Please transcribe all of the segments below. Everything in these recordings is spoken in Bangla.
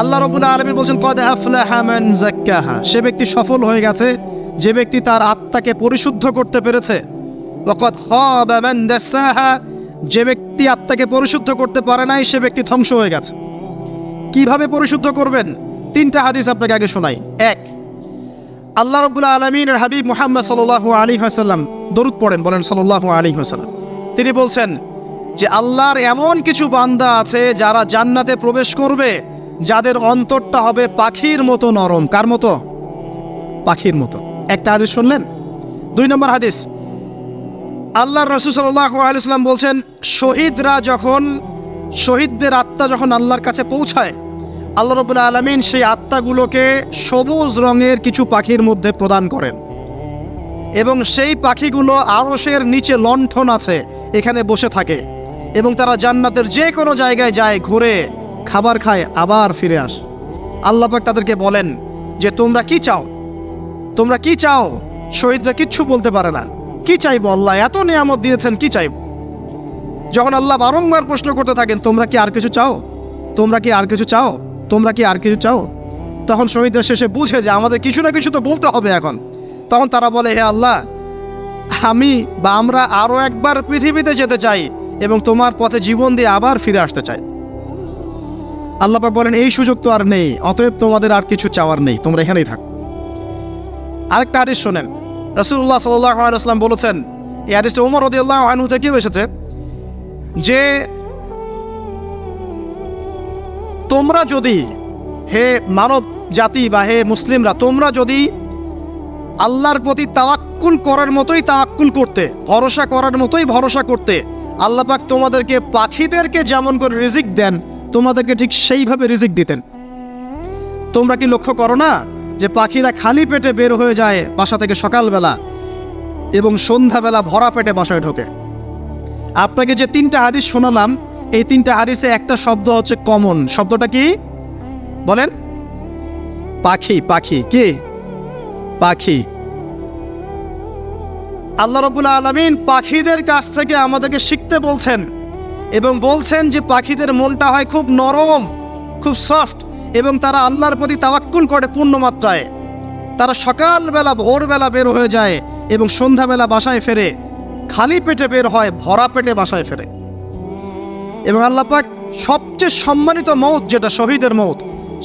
আল্লাহ রাব্বুল আলামিন বলেন কদ আফলাহা মান যাক্কাহা, সে ব্যক্তি সফল হয়ে গেছে যে ব্যক্তি তার আত্মাকে পরিশুদ্ধ করতে পেরেছে। ওয়া কদ খাবা মান দাসাহা, যে ব্যক্তি আত্মাকে পরিশুদ্ধ করতে পারে নাই সে ব্যক্তি ধ্বংস হয়ে গেছে। কিভাবে পরিশুদ্ধ করবেন? তিনটা হাদিস আপনাকে আগে শোনাই। এক, আল্লাহ রাব্বুল আলামিনের হাবিব মুহাম্মদ সাল্লাল্লাহু আলাইহি ওয়াসাল্লাম দরুদ পড়েন, বলেন সাল্লাল্লাহু আলাইহি ওয়াসাল্লাম। তিনি বলছেন যে আল্লাহর এমন কিছু বান্দা আছে যারা জান্নাতে প্রবেশ করবে যাদের অন্তরটা হবে পাখির মতো নরম। কার মতো? পাখির মতো। একটা হাদিস শুনলেন। 2 নম্বর হাদিস, আল্লাহর রাসূল সাল্লাল্লাহু আলাইহি ওয়াসাল্লাম বলছেন শহীদদের আত্মা যখন আল্লাহর কাছে পৌঁছায়, আল্লাহ রাব্বুল আলামিন সেই আত্মাগুলোকে সবুজ রঙের কিছু পাখির মধ্যে প্রদান করেন এবং সেই পাখিগুলো আরশের নিচে লণ্ঠন আছে এখানে বসে থাকে এবং তারা জান্নাতের যে কোনো জায়গায় যায়, ঘুরে খাবার খায়, আবার ফিরে আসে। আল্লাহ পাক তাদেরকে বলেন যে তোমরা কি চাও, তোমরা কি চাও? শহীদরা কিচ্ছু বলতে পারে না। কি চাইবো? আল্লাহ এত নিয়ামত দিয়েছেন, কি চাইবো? যখন আল্লাহ বারংবার প্রশ্ন করতে থাকেন তোমরা কি আর কিছু চাও, তোমরা কি আর কিছু চাও, তোমরা কি আর কিছু চাও, তখন শহীদরা শেষে বুঝে যে আমাদের কিছু না কিছু তো বলতে হবে এখন। তখন তারা বলে হে আল্লাহ, আমরা আরো একবার পৃথিবীতে যেতে চাই এবং তোমার পথে জীবন দিয়ে আবার ফিরে আসতে চাই। আল্লাহ পাক বলেন এই সুযোগ তো আর নেই, অতএব তোমাদের আর কিছু চাওয়ার নেই, তোমরা এখানেই থাকো। আরেকটা হাদিস শোনেন, রাসূলুল্লাহ সাল্লাল্লাহু আলাইহি ওয়াসাল্লাম বলেছেন, এই হাদিসটা ওমর রাদিয়াল্লাহু আনহু থেকে এসেছে যে তোমরা যদি, হে মানব জাতি বা হে মুসলিমরা, তোমরা যদি আল্লাহর প্রতি তাওয়াক্কুল করার মতোই তাওয়াক্কুল করতে, ভরসা করার মতোই ভরসা করতে, আল্লাহ পাক তোমাদেরকে পাখিদেরকে যেমন করে রিজিক দেন তোমাদেরকে ঠিক সেইভাবে রিজিক দিতেন। তোমরা কি লক্ষ্য করো না যে পাখিরা খালি পেটে বের হয়ে যায় বাসা থেকে সকালবেলা এবং সন্ধ্যাবেলা ভরা পেটে বাসায় ঢোকে? আপনাকে যে 3টা হাদিস শোনালাম, এই 3টা হাদিসে একটা শব্দ হচ্ছে কমন। শব্দটা কি বলেন? পাখি। পাখি কি? পাখি। আল্লাহ রাব্বুল আলামিন পাখিদের কাছ থেকে আমাদেরকে শিখতে বলছেন এবং বলছেন যে পাখিদের মনটা হয় খুব নরম, খুব সফট এবং তারা আল্লাহর প্রতি তাওয়াক্কুল করে পূর্ণ মাত্রায়। তারা সকালবেলা ভোরবেলা বের হয়ে যায় এবং সন্ধ্যাবেলা বাসায় ফেরে, খালি পেটে বের হয়, ভরা পেটে বাসায় ফেরে। এবং আল্লাহ পাক সবচেয়ে সম্মানিত মওত যেটা শহীদের মওত,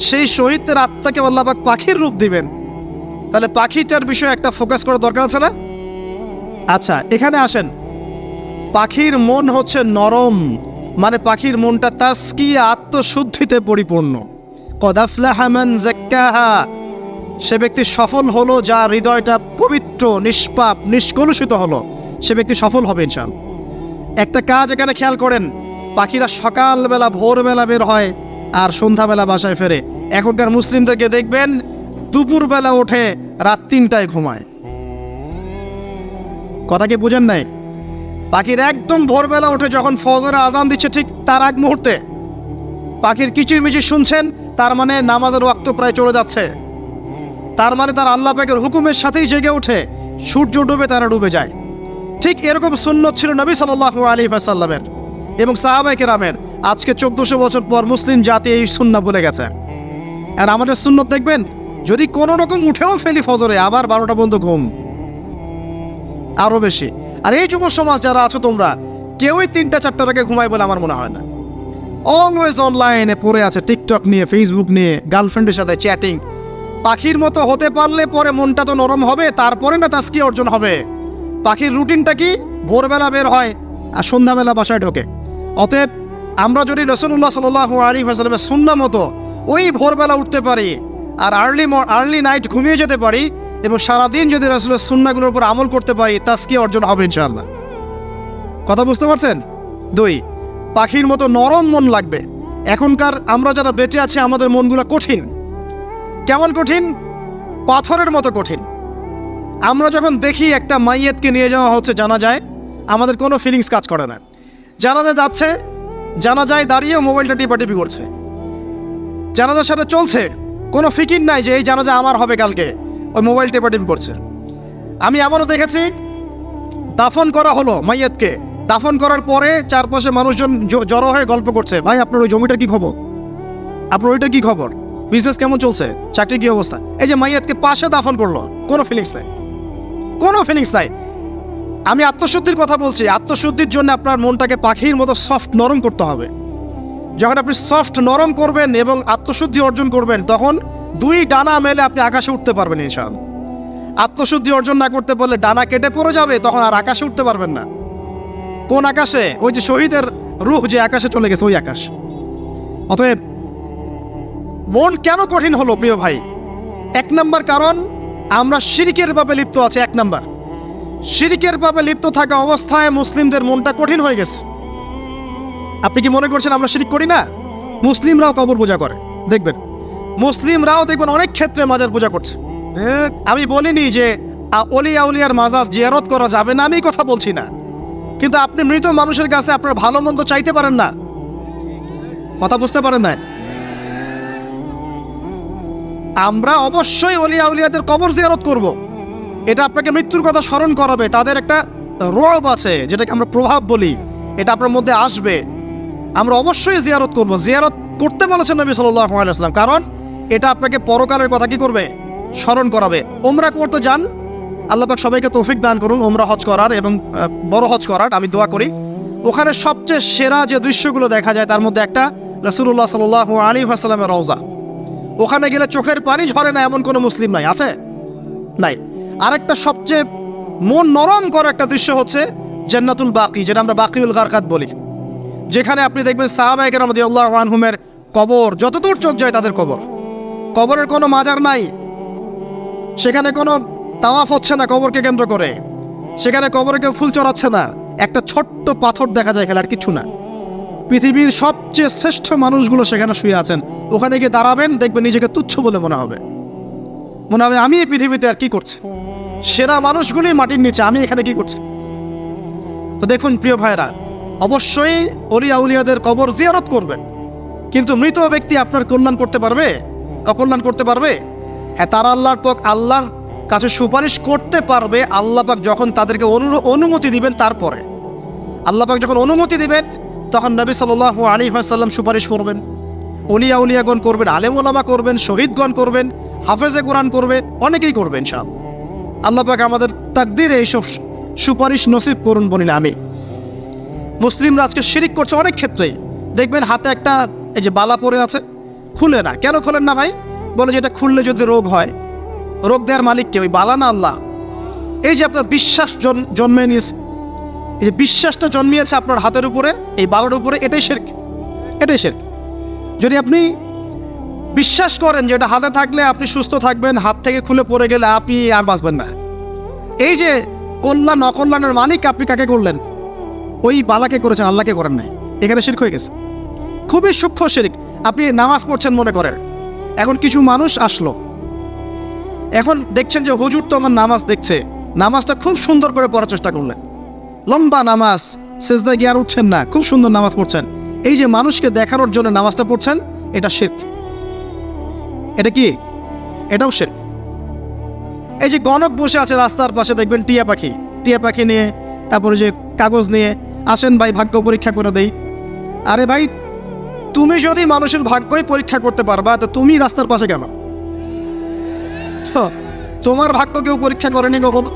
সেই শহীদদের আত্মাকে আল্লাহ পাক পাখির রূপ দিবেন। তাহলে পাখিটার বিষয়ে একটা ফোকাস করার দরকার আছে না? আচ্ছা, এখানে আসেন। পাখির মন হচ্ছে নরম, মানে পাখির মনটা তাসকিয়া, আত্মশুদ্ধিতে পরিপূর্ণ। কদ আফলাহা মান যাক্কাহা, সে ব্যক্তি সফল হলো যার হৃদয়টা পবিত্র, নিষ্পাপ, নিষ্কলুষিত হলো, সে ব্যক্তি সফল হবে ইনশাআল্লাহ। একটা কাজ এখানে খেয়াল করেন, পাখিরা সকালবেলা ভোরবেলা বের হয় আর সন্ধ্যাবেলা বাসায় ফেরে। এখনকার মুসলিমদেরকে দেখবেন দুপুরবেলা ওঠে, রাত 3টায় ঘুমায়। কথা কি বুঝেন নাই? পাখির একদম ভোরবেলা ওঠে, যখন ফজরের আজান দিচ্ছে ঠিক তার আগ মুহূর্তে পাখির কিচিরমিচির শুনছেন, তার মানে নামাজের ওয়াক্ত প্রায় চলে যাচ্ছে। তার মানে তার আল্লাহ পাকের হুকুমের সাথেই জেগে ওঠে, সূর্য ডুবে তারা ডুবে যায়। ঠিক এরকম সুন্নত ছিল নবী সাল্লাল্লাহু আলাইহি ওয়াসাল্লামের এবং সাহাবায়ে কেরামের। আজকে 1400 বছর পর মুসলিম জাতি এই সুন্নাহ ভুলে গেছে। আর আমাদের সুন্নত দেখবেন, যদি কোনো রকম উঠেও ফেলি ফজরে, আবার 12টা পর্যন্ত ঘুম, আরো বেশি। আর এই যুব সমাজ যারা আছো তোমরা, কেউই 3টা-4টার আগে ঘুমায় বলে আমার মনে হয় না। অলওয়েজ অনলাইনে পড়ে আছে, টিকটক নিয়ে, ফেসবুক নিয়ে, গার্লফ্রেন্ডের সাথে চ্যাটিং। পাখির মতো হতে পারলে পরে মনটা তো নরম হবে, তারপরে না তাসকিয়া অর্জন হবে। পাখির রুটিনটা কি? ভোরবেলা বের হয় আর সন্ধ্যাবেলা বাসায় ঢোকে। অতএব আমরা যদি রাসূলুল্লাহ সাল্লাল্লাহু আলাইহি ওয়াসাল্লামের সুন্নাহ মতো ওই ভোরবেলা উঠতে পারি আর আর্লি নাইট ঘুমিয়ে যেতে পারি এবং সারাদিন যদি রাসূলের সুন্নাহগুলোর উপর আমল করতে পারি, তাসকিয়া অর্জন হবে ইনশাআল্লাহ। কথা বুঝতে পারছেন? 2, পাখির মতো নরম মন লাগবে। এখনকার আমরা যারা বেঁচে আছি আমাদের মনগুলো কঠিন। কেমন কঠিন? পাথরের মতো কঠিন। আমরা যখন দেখি একটা মাইয়াতকে নিয়ে যাওয়া হচ্ছে জানাজায়, আমাদের কোনো ফিলিংস কাজ করে না। জানাজা যাচ্ছে, জানাজায় দাঁড়িয়ে মোবাইলটা টিপাটিপি করছে। জানাজার সাথে চলছে, কোনো ফিকির নাই যে এই জানাজা আমার হবে কালকে, ওই মোবাইল টিপাটিপি করছে। আমি এমনও দেখেছি, দাফন করা হলো মাইয়াতকে, দাফন করার পরে চারপাশে মানুষজন জড়ো হয়ে গল্প করছে, ভাই আপনার ওই জমিটা কি খবর? আপনার ওইটা কি খবর, বিজনেস কেমন চলছে, চাকরি কি অবস্থা? এই যে মাইয়াতকে পাশে দাফন করলো, কোনো ফিলিংস নাই, কোনো ফিলিংস নাই। আমি আত্মশুদ্ধির কথা বলছি। আত্মশুদ্ধির জন্য আপনার মনটাকে পাখির মতো সফট নরম করতে হবে। যখন আপনি সফট নরম করবেন এবং আত্মশুদ্ধি অর্জন করবেন, তখন দুই ডানা মেলে আপনি আকাশে উঠতে পারবেন ইনশাআল্লাহ। আত্মশুদ্ধি অর্জন না করতে পারলে ডানা কেটে পড়ে যাবে, তখন আর আকাশে উঠতে পারবেন না। কোন আকাশে? ওই যে শহীদের রূহ যে আকাশে চলে গেছে, ওই আকাশ। অতএব মন কেন কঠিন হলো প্রিয় ভাই? এক নাম্বার কারণ, আমরা শিরকের পাপে লিপ্ত আছি। এক নাম্বার, শিরকের পাপে লিপ্ত থাকা অবস্থায় মুসলিমদের মনটা কঠিন হয়ে গেছে। আপনি কি মনে করছেন আমরা শিরক করি না? মুসলিমরাও কবর পূজা করে, দেখবেন মুসলিমরাও দেখবেন অনেক ক্ষেত্রে মাজার পূজা করছে। আমি বলিনি যে অলিয়া উলিয়ার মাজার জিয়ারত করা যাবে না, আমি কথা বলছি না, কিন্তু আপনি মৃত মানুষের কাছে আপনার ভালো মন্দ চাইতে পারেন না। কথা বুঝতে পারেন না? আমরা অবশ্যই অলিয়া উলিয়াদের কবর জিয়ারত করব। এটা আপনাকে মৃত্যুর কথা স্মরণ করাবে। তাদের একটা রব আছে, যেটাকে আমরা প্রভাব বলি, এটা আপনার মধ্যে আসবে। আমরা অবশ্যই জিয়ারত করব। জিয়ারত করতে বলেছেন নবী সাল্লাল্লাহু আলাইহি ওয়াসাল্লাম, কারণ এটা আপনাকে পরকালের কথা কি করবে? স্মরণ করাবে। ওমরা করতে যান, আল্লাহ পাক সবাইকে তৌফিক দান করুন ওমরা হজ করার এবং বড় হজ করার। আমি দোয়া করি। ওখানে সবচেয়ে সেরা যে দৃশ্যগুলো দেখা যায়, তার মধ্যে একটা রাসূলুল্লাহ সাল্লাল্লাহু আলাইহি ওয়াসাল্লামের রওজা। ওখানে গেলে চোখের পানি ঝরে না এমন কোনো মুসলিম নাই, আছে? নাই। আরেকটা সবচেয়ে মন নরম করা একটা দৃশ্য হচ্ছে জান্নাতুল বাকি, যেটা আমরা বাকিউল গারকাত বলি, যেখানে আপনি দেখবেন সাহাবায়ে কেরাম রাদিয়াল্লাহু আনহুমের কবর, যতদূর চোখ যায় তাদের কবর। কবরের কোনো মাজার নাই, সেখানে কোনো তাওয়াফ হচ্ছে না কবরকে কেন্দ্র করে, সেখানে কবরে কেউ ফুল চড়াচ্ছে না, একটা ছোট্ট পাথর দেখা যায়, খেলার কিছু না। পৃথিবীর সবচেয়ে শ্রেষ্ঠ মানুষগুলো সেখানে শুয়ে আছেন। ওখানে গিয়ে দাঁড়াবেন, দেখবেন নিজেকে তুচ্ছ বলে মনে হবে আমি এই পৃথিবীতে আর কি করছি? সেরা মানুষগুলি মাটির নিচে, আমি এখানে কি করছি? তো দেখুন প্রিয় ভাইরা, অবশ্যই অলিয়া উলিয়াদের কবর জিয়ারত করবেন, কিন্তু মৃত ব্যক্তি আপনার কল্যাণ করতে পারবে? অকল্যাণ করতে পারবে? হ্যাঁ, তারা আল্লাহর কাছে সুপারিশ করতে পারবে আল্লাহ পাক যখন তাদেরকে অনুমতি দিবেন। তারপরে আল্লাহ পাক যখন অনুমতি দিবেন, তখন নবী সাল্লাল্লাহু আলাইহি ওয়াসাল্লাম সুপারিশ করবেন, অলিয়া উলিয়াগণ করবেন, আলেম ওলামা করবেন, শহীদগণ করবেন, হাফেজে কোরআন করবেন, অনেকেই করবেন ইনশাআল্লাহ। আল্লাহ পাক আমাদের তাকদীরে এইসব সুপারিশ নসিব করুন বলি না আমি। মুসলিমরা আজকে শিরিক করছে অনেক ক্ষেত্রেই। দেখবেন হাতে একটা এই যে বালা পরে আছে, খুলে না। কেন খোলেন না ভাই? বলে যে এটা খুললে যদি রোগ হয়। রোগ দেওয়ার মালিক কে? ওই বালা না আল্লাহ? এই যে আপনার বিশ্বাস জন্মে নিয়েছে, এই যে বিশ্বাসটা জন্মিয়েছে আপনার হাতের উপরে, এই বালার উপরে, এটাই শিরক, এটাই শিরক। যদি আপনি বিশ্বাস করেন যে এটা হাতে থাকলে আপনি সুস্থ থাকবেন, হাত থেকে খুলে পড়ে গেলে আপনি আর বাঁচবেন না, এই যে কল্যাণ অকল্যাণের মালিক আপনি কাকে করলেন? ওই বালাকে করেছেন, আল্লাহকে করেন নাই। এখানে শিরক হয়ে গেছে, খুবই সূক্ষ্ম শিরক। আপনি নামাজ পড়ছেন মনে করেন, এখন কিছু মানুষ আসলো, এখন দেখছেন যে হুজুর তো আমার নামাজ দেখছে, নামাজটা খুব সুন্দর করে পড়ার চেষ্টা করলেন, লম্বা নামাজ, সেজদায় গিয়ে আর উঠছেন না, খুব সুন্দর নামাজ পড়ছেন। এই যে মানুষকে দেখানোর জন্য নামাজটা পড়ছেন, এটা শিরক। এটা কি? এটাও শিরক। এই যে গণক বসে আছে রাস্তার পাশে, দেখবেন টিয়া পাখি নিয়ে, তারপরে যে কাগজ নিয়ে, আসেন ভাই ভাগ্য পরীক্ষা করে দেই। আরে ভাই, তুমি যদি মানুষের ভাগ্যই পরীক্ষা করতে পারবা, তো তুমি রাস্তার পাশে কেন? তোমার ভাগ্য কেউ পরীক্ষা করেনি কখনো?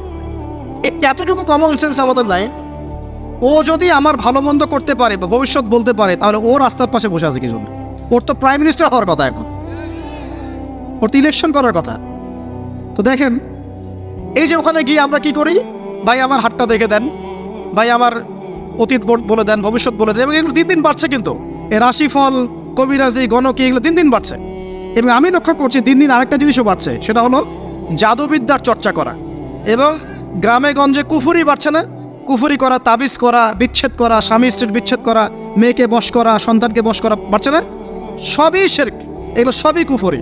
এতটুকু কমন সেন্স আমাদের নাই। ও যদি আমার ভালো মন্দ করতে পারে বা ভবিষ্যৎ বলতে পারে, তাহলে ও রাস্তার পাশে বসে আছে কি জন্য? ওর তো প্রাইম মিনিস্টার হওয়ার কথা, এখন ওর তো ইলেকশন করার কথা। তো দেখেন, এই যে ওখানে গিয়ে আমরা কি করি? ভাই আমার হাতটা দেখে দেন, ভাই আমার অতীত বলে দেন, ভবিষ্যৎ বলে দেন। এবং এগুলো দিন দিন বাড়ছে, কিন্তু এই রাশিফল, কবিরাজি, গণকি, এগুলো দিন দিন বাড়ছে। এবং আমি লক্ষ্য করছি দিন দিন আরেকটা জিনিসও বাড়ছে, সেটা হলো জাদুবিদ্যার চর্চা করা। এবং গ্রামে গঞ্জে কুফুরি বাড়ছে না? কুফুরি করা, তাবিজ করা, বিচ্ছেদ করা, স্বামী স্ত্রীর বিচ্ছেদ করা, মেয়েকে বশ করা, সন্তানকে বশ করা বাড়ছে না? সবই শিরক, এগুলো সবই কুফুরি।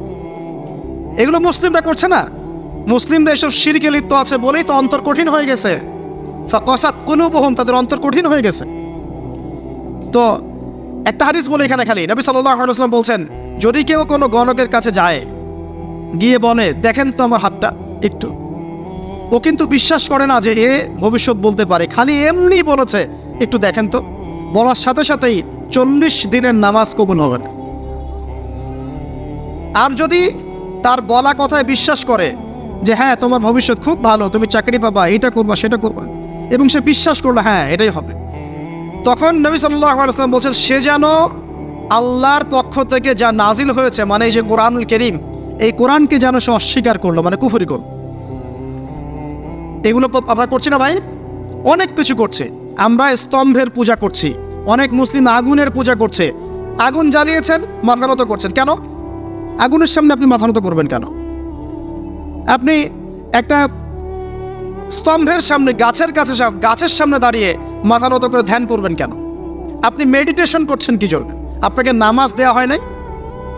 এগুলো মুসলিমরা করছে না। মুসলিমরা এসব শিরকে লিপ্ত আছে বলেই তো অন্তর কঠিন হয়ে গেছে। ফাকাসাত কুলুবুহুম, তাদের অন্তর কঠিন হয়ে গেছে। তো একটা হাদিস বলে এখানে খালি, নবী সাল্লাল্লাহু আলাইহি ওয়াসাল্লাম বলছেন, যদি কেউ কোনো গণকের কাছে যায়, গিয়ে বলে দেখেন তো আমার হাতটা একটু, ও কিন্তু বিশ্বাস করে না যে এ ভবিষ্যৎ বলতে পারে, খালি এমনি বলেছে একটু দেখেন তো, বলার সাথে সাথেই 40 দিনের নামাজ কবুল হবে না। আর যদি তার বলা কথায় বিশ্বাস করে যে হ্যাঁ তোমার ভবিষ্যৎ খুব ভালো, তুমি চাকরি পাবা, এটা করবা সেটা করবা, এবং সে বিশ্বাস করলো হ্যাঁ এটাই হবে, তখন নবী সাল্লাল্লাহু আলাইহি ওয়াসাল্লাম বলছেন সে যেন আল্লাহর পক্ষ থেকে যা নাজিল হয়েছে, মানে এই যে কোরআনুল কারীম, এই কোরআনকে যেন সে অস্বীকার করলো, মানে কুফরি করলো। এগুলো আমরা করছি না ভাই? অনেক কিছু করছে। আমরা স্তম্ভের পূজা করছি, অনেক মুসলিম আগুনের পূজা করছে। আগুন জ্বালিয়েছেন, মাথা নত করছেন কেন? আগুনের সামনে আপনি মাথা নত করবেন কেন? আপনি একটা স্তম্ভের সামনে, গাছের সামনে দাঁড়িয়ে মাথা নত করে ধ্যান করবেন কেন? আপনি মেডিটেশন করছেন কি জন্য? আপনাকে নামাজ দেওয়া হয় নাই?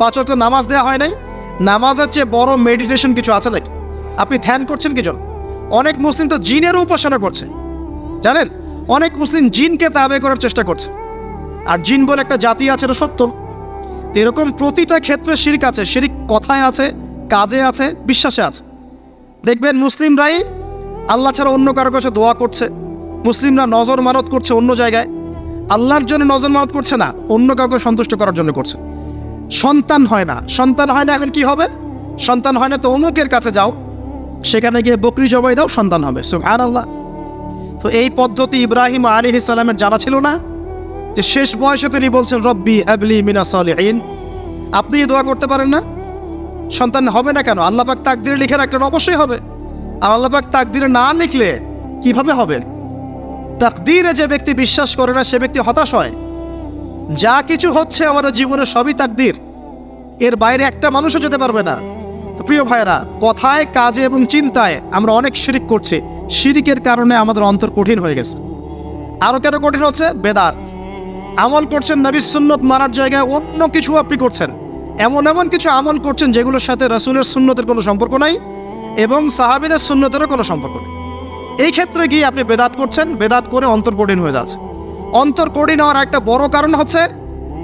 5 ওয়াক্ত নামাজ দেওয়া হয় নাই? নামাজের চেয়ে বড় মেডিটেশন কিছু আছে নাকি? আপনি ধ্যান করছেন কি জন্য? অনেক মুসলিম তো জিনেরও উপাসনা করছে, জানেন? অনেক মুসলিম জিনকে তাবে করার চেষ্টা করছে। আর জিন বলে একটা জাতি আছে, এটা সত্য। এরকম প্রতিটা ক্ষেত্রে শিরক আছে। শিরক কথায় আছে, কাজে আছে, বিশ্বাসে আছে। দেখবেন মুসলিমরাই আল্লাহ ছাড়া অন্য কারো কাছে দোয়া করছে, মুসলিমরা নজর মানত করছে অন্য জায়গায়, আল্লাহর জন্য নজর মানত করছে না, অন্য কাউকে সন্তুষ্ট করার জন্য করছে। সন্তান হয় না, এখন কি হবে? সন্তান হয় না তো অমুকের কাছে যাও, সেখানে গিয়ে বকরি জবাই দাও, সন্তান হবে। সুবহানাল্লাহ। তো এই পদ্ধতি ইব্রাহিম আলাইহিস সালামের জানা ছিল না যে শেষ বয়সে তিনি বলছেন রব্বি হাবলি মিনাস সালিহিন? আপনি দোয়া করতে পারেন না? সন্তান হবে না কেন? আল্লাহ পাক তাকদিরে লিখে রাখলেন, অবশ্যই হবে। আর আল্লাহ পাক তাকদিরে না লিখলে কিভাবে হবে? তাকদিরে যে ব্যক্তি বিশ্বাস করে না সে ব্যক্তি হতাশ হয়। যা কিছু হচ্ছে আমাদের জীবনে সবই তাকদির, এর বাইরে একটা মানুষও যেতে পারবে না। তো প্রিয় ভাইরা, কথায়, কাজে এবং চিন্তায় আমরা অনেক শিরিক করছি। শিরিকের কারণে আমাদের অন্তর কঠিন হয়ে গেছে। আরো কেন কঠিন হচ্ছে? বেদাত। আমল করছেন নবীর সুন্নত মানার জায়গায় অন্য কিছু আপনি করছেন। এমন কিছু আমল করছেন যেগুলোর সাথে রাসূলের সুন্নতের কোনো সম্পর্ক নাই এবং সাহাবীদের সুন্নতেরও কোনো সম্পর্ক নেই। এই ক্ষেত্রে গিয়ে আপনি বেদাত করছেন, বেদাত করে অন্তর কঠিন হয়ে যাচ্ছে। অন্তর কঠিন হওয়ার একটা বড় কারণ হচ্ছে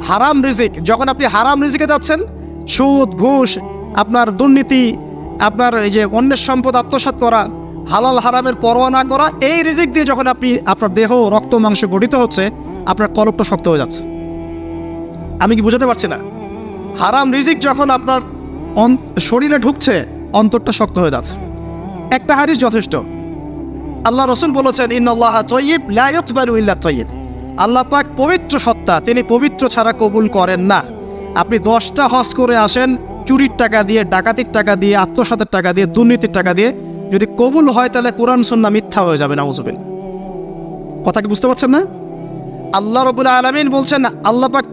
হারাম রিজিক। যখন আপনি হারাম রিজিকে যাচ্ছেন, সুদ, ঘুষ, আপনার দুর্নীতি, আপনার এই যে অন্যের সম্পদ আত্মসাৎ করা, হালাল হারামের পরোয়া না করা, এই রিজিক দিয়ে যখন আপনি আপনার দেহ, রক্ত, মাংস গঠিত হচ্ছে, আপনার কলবটা শক্ত হয়ে যাচ্ছে। আমি কি বুঝাতে পারছি না? হারাম রিজিক যখন আপনার শরীরে ঢুকছে, অন্তরটা শক্ত হয়ে যাচ্ছে। একটা হাদিস যথেষ্ট। আল্লাহ রাসূল বলেছেন ইন্নাল্লাহা তাইয়্যিব লা ইয়াকবালু ইল্লা তাইয়্যিব। আল্লাহ পাক পবিত্র সত্তা, তিনি পবিত্র ছাড়া কবুল করেন না। আপনি 10টা হজ করে আসেন, চুরির টাকা দিয়ে, ডাকাতির টাকা দিয়ে, আত্মসাতের টাকা দিয়ে, দুর্নীতির টাকা দিয়ে, যদি কবুল হয় তাহলে কোরআন সুন্নাহ মিথ্যা হয়ে যাবে। নাউযুবিল্লাহ। কথা কি বুঝতে পারছেন না? আল্লাহ রাব্বুল আলামিন বলছেন আল্লাহ পাক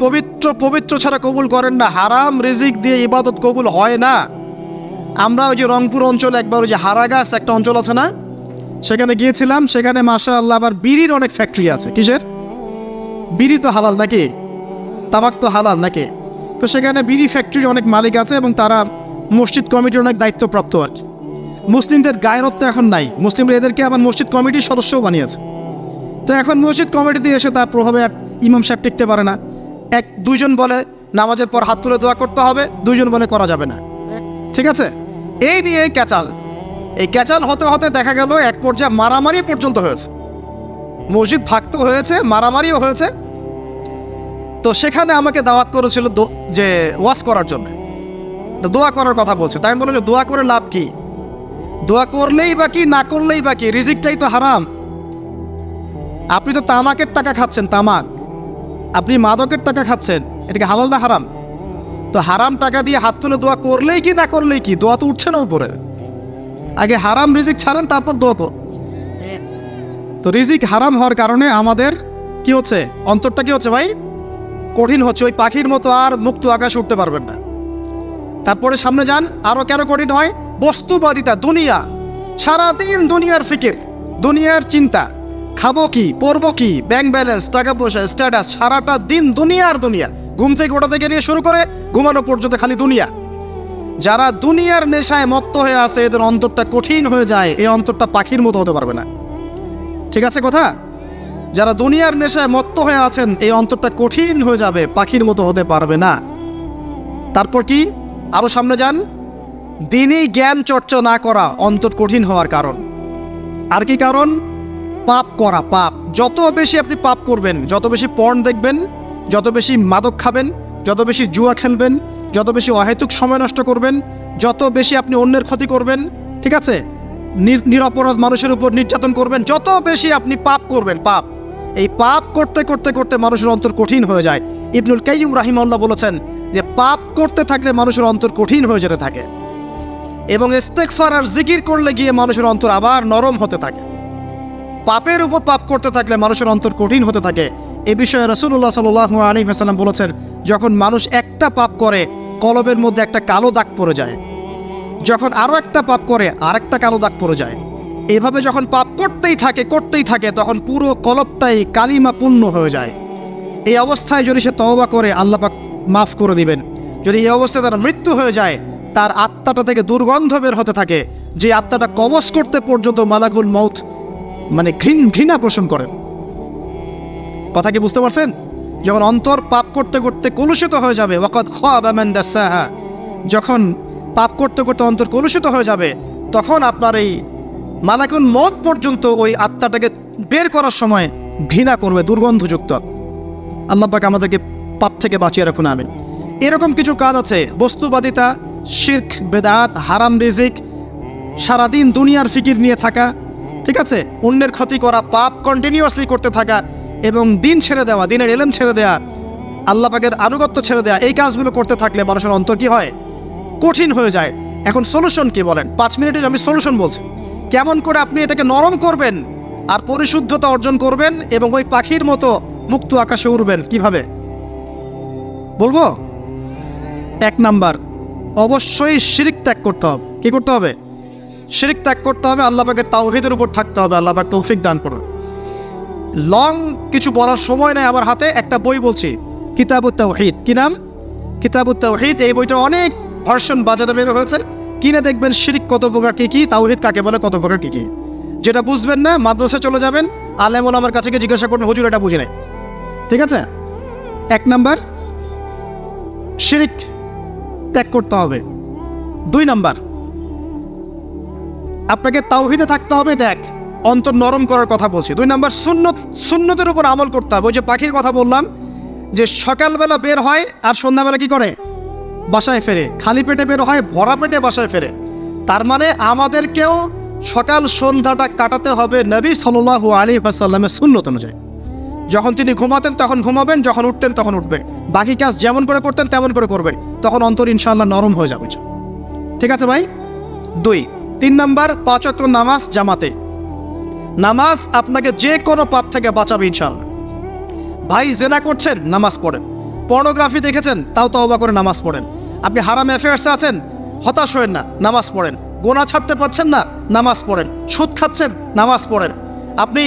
পবিত্র ছাড়া কবুল করেন না। হারাম রিজিক দিয়ে ইবাদত কবুল হয় না। আমরা ওই যে রংপুর অঞ্চলে একবার ওই যে হারাগাছ একটা অঞ্চল আছে না, সেখানে গিয়েছিলাম। সেখানে মাশাআল্লাহ আবার বিড়ির অনেক ফ্যাক্টরি আছে। কিসের? বিড়ি তো হালাল নাকি? তামাক তো হালাল নাকি? তো সেখানে বিড়ি ফ্যাক্টরির অনেক মালিক আছে এবং তারা মসজিদ কমিটির অনেক দায়িত্বপ্রাপ্ত আর কি। মুসলিমদের গায়রত্ব এখন নাই, মুসলিমরা এদেরকে আবার মসজিদ কমিটির সদস্যও বানিয়েছে। তো এখন মসজিদ কমিটিতে এসে তার প্রভাবে আর ইমাম সাহেব টিকতে পারে না। দুইজন বলে নামাজের পর হাত তুলে দোয়া করতে হবে, দুইজন বলে করা যাবে না। ঠিক আছে? এই নিয়ে এই ক্যাচাল হতে হতে দেখা গেল এক পর্যায়ে মারামারি পর্যন্ত হয়েছে। মসজিদ ভাগ হয়েছে, মারামারিও হয়েছে। তো সেখানে আমাকে দাওয়াত করেছিল যে ওয়াজ করার জন্য, দোয়া করার কথা বলছে। তাই আমি বললাম যে দোয়া করে লাভ কি? দোয়া করলেই বা কি, না করলেই বা কি? রিজিকটাই তো হারাম। আপনি তো তামাকের টাকা খাচ্ছেন, তামাক। আপনি মাদকের টাকা খাচ্ছেন, এটা কি হালাল না হারাম? তো হারাম টাকা দিয়ে হাত তুলে দোয়া করলেই কি, না করলেই কি? দোয়া তো উঠছে না উপরে। আগে হারাম রিজিক ছাড়েন, তারপর দোয়া তো। তো রিজিক হারাম হওয়ার কারণে আমাদের কি হচ্ছে? অন্তরটা কি হচ্ছে ভাই? কঠিন হচ্ছে। ওই পাখির মতো আর মুক্ত আকাশে উঠতে পারবেন না। তারপরে সামনে যান, আরো কেন কঠিন হয়? বস্তুবাদিতা, দুনিয়া। সারাদিন দুনিয়ার ফিকির, দুনিয়ার চিন্তা। খাবো কি, পরবো কি, ব্যাংক ব্যালেন্স, টাকা পয়সা, স্ট্যাটাস, সারাটা দিন দুনিয়ার দুনিয়া। ঘুম থেকে ওঠা থেকে নিয়ে শুরু করে ঘুমানো পর্যন্ত খালি দুনিয়া। যারা দুনিয়ার নেশায় মত্ত হয়ে আছে, এদের অন্তরটা কঠিন হয়ে যায়। এই অন্তরটা পাখির মতো হতে পারবে না। ঠিক আছে কথা? যারা দুনিয়ার নেশায় মত্ত হয়ে আছেন, এই অন্তরটা কঠিন হয়ে যাবে, পাখির মতো হতে পারবে না। তারপর কি? আরো সামনে যান। দিনই জ্ঞান চর্চা না করা অন্তর কঠিন হওয়ার কারণ। আর কি কারণ? পাপ করা। পাপ যত বেশি আপনি পাপ করবেন, যত বেশি পর্ন দেখবেন, যত বেশি মাদক খাবেন, যত বেশি জুয়া খেলবেন, যত বেশি অহেতুক সময় নষ্ট করবেন, যত বেশি আপনি অন্যের ক্ষতি করবেন, ঠিক আছে, নিরপরাধ মানুষের উপর নির্যাতন করবেন, যত বেশি আপনি পাপ করবেন, পাপ, এই পাপ করতে করতে করতে মানুষের অন্তর কঠিন হয়ে যায়। ইবনুল কাইয়্যিম রাহিমাহুল্লাহ বলেছেন যে পাপ করতে থাকলে মানুষের অন্তর কঠিন হয়ে যেতে থাকে, এবং ইস্তেগফার আর জিকির করলে গিয়ে মানুষের অন্তর আবার নরম হতে থাকে। পাপের উপর পাপ করতে থাকলে মানুষের অন্তর কঠিন হতে থাকে। এ বিষয়ে রাসূলুল্লাহ সাল্লাল্লাহু আলাইহি ওয়াসাল্লাম বলেছেন, যখন মানুষ একটা পাপ করে কলবের মধ্যে একটা কালো দাগ পড়ে যায়, যখন আরও একটা পাপ করে আরেকটা কালো দাগ পড়ে যায়। এভাবে যখন পাপ করতেই থাকে তখন পুরো কলবটাই কালিমাপূর্ণ হয়ে যায়। এই অবস্থায় যদি সে তওবা করে আল্লাহ পাক মাফ করে দিবেন। যদি এই অবস্থায় তার মৃত্যু হয়ে যায়, তার আত্মাটা থেকে দুর্গন্ধ বের হতে থাকে, যে আত্মাটা কবজ করতে পর্যন্ত মালাকুল মউত মানে ঘৃণা পোষণ করেন। কথা কি বুঝতে পারছেন? যখন অন্তর পাপ করতে করতে কলুষিত হয়ে যাবে, ওয়াকাদ খাবা মান দাসাহা, যখন পাপ করতে করতে অন্তর কলুষিত হয়ে যাবে, তখন আপনার এই মালাকুল মউত পর্যন্ত ওই আত্মাটাকে বের করার সময় ঘৃণা করবে, দুর্গন্ধযুক্ত। আল্লাহ পাক আমাদেরকে পাপ থেকে বাঁচিয়ে রাখুন, আমিন। এরকম কিছু কাজ আছে, বস্তুবাদিতা, শিরক, বেদাত, হারাম রিজিক, সারাদিন দুনিয়ার ফিকির নিয়ে থাকা, ঠিক আছে, অন্যের ক্ষতি করা, পাপ কন্টিনিউয়াসলি করতে থাকা, এবং দিন ছেড়ে দেওয়া, দিনের এলেম ছেড়ে দেওয়া, আল্লাহ পাকের আনুগত্য ছেড়ে দেওয়া, এই কাজগুলো করতে থাকলে মানুষের অন্তর কি হয়? কঠিন হয়ে যায়। এখন সলিউশন কি বলেন? 5 মিনিটে আমি সলিউশন বলছি, কেমন করে আপনি এটাকে নরম করবেন আর পরিশুদ্ধতা অর্জন করবেন এবং ওই পাখির মতো মুক্ত আকাশে উড়বেন। কিভাবে বলবো? 1 নাম্বার, অবশ্যই শিরক ত্যাগ করতে হবে। কি করতে হবে? শিরক ত্যাগ করতে হবে, আল্লাহ পাকের তাওহীদের উপর থাকতে হবে। আল্লাহ পাক তৌফিক দান করুন। লং কিছু বলার সময় নেই আমার হাতে, একটা বই বলছি, কিতাবুত তাওহীদ। কি নাম? কিতাবুত তাওহীদ। এই বইটা অনেক ভার্সন বাজারে বের হয়েছে, কিনে দেখবেন শিরক কত প্রকার কি কি, তাওহীদ কাকে বলে কত প্রকার কি কি। যেটা বুঝবেন না, মাদ্রাসায় চলে যাবেন, আলেম ওলামার কাছে গিয়ে জিজ্ঞাসা করবেন, হুজুর এটা বুঝি নাই। ঠিক আছে? 1 নাম্বার, শিরক ত্যাগ করতে হবে। 2 নাম্বার, আপনাকে তাওহীদে থাকতে হবে। দেখ, অন্তর নরম করার কথা বলছি। 2 নাম্বার, সুন্নতের উপর আমল করতে হবে। ওই যে পাখির কথা বললাম, যে সকালবেলা বের হয় আর সন্ধ্যাবেলা কি করে? বাসায় ফেরে। খালি পেটে বের হয়, ভরা পেটে বাসায় ফেরে। তার মানে আমাদেরকেও সকাল সন্ধ্যাটা কাটাতে হবে নবী সাল্লাল্লাহু আলাইহি ওয়াসাল্লামের সুন্নত অনুযায়ী। যখন তিনি ঘুমাতেন তখন ঘুমাবেন, যখন উঠতেন তখন উঠবেন, বাকি কাজ যেমন করে করতেন তেমন করে করবেন, তখন অন্তর ইনশাআল্লাহ নরম হয়ে যাবে। ঠিক আছে ভাই? 2। 3 নাম্বার, 5 ওয়াক্ত নামাজ জামাতে। নামাজ আপনাকে যে কোনো পাপ থেকে বাঁচাবে ইনশাআল্লাহ। ভাই জেনা করছেন, নামাজ পড়েন। পর্নোগ্রাফি দেখেছেন, তাও তওবা করে নামাজ পড়েন। আপনি হারাম অ্যাফেয়ার্সে আছেন, হতাশ হয়েন না, নামাজ পড়েন। গোনা ছাড়তে পারছেন না, নামাজ পড়েন। সুদ খাচ্ছেন, নামাজ পড়েন। আপনি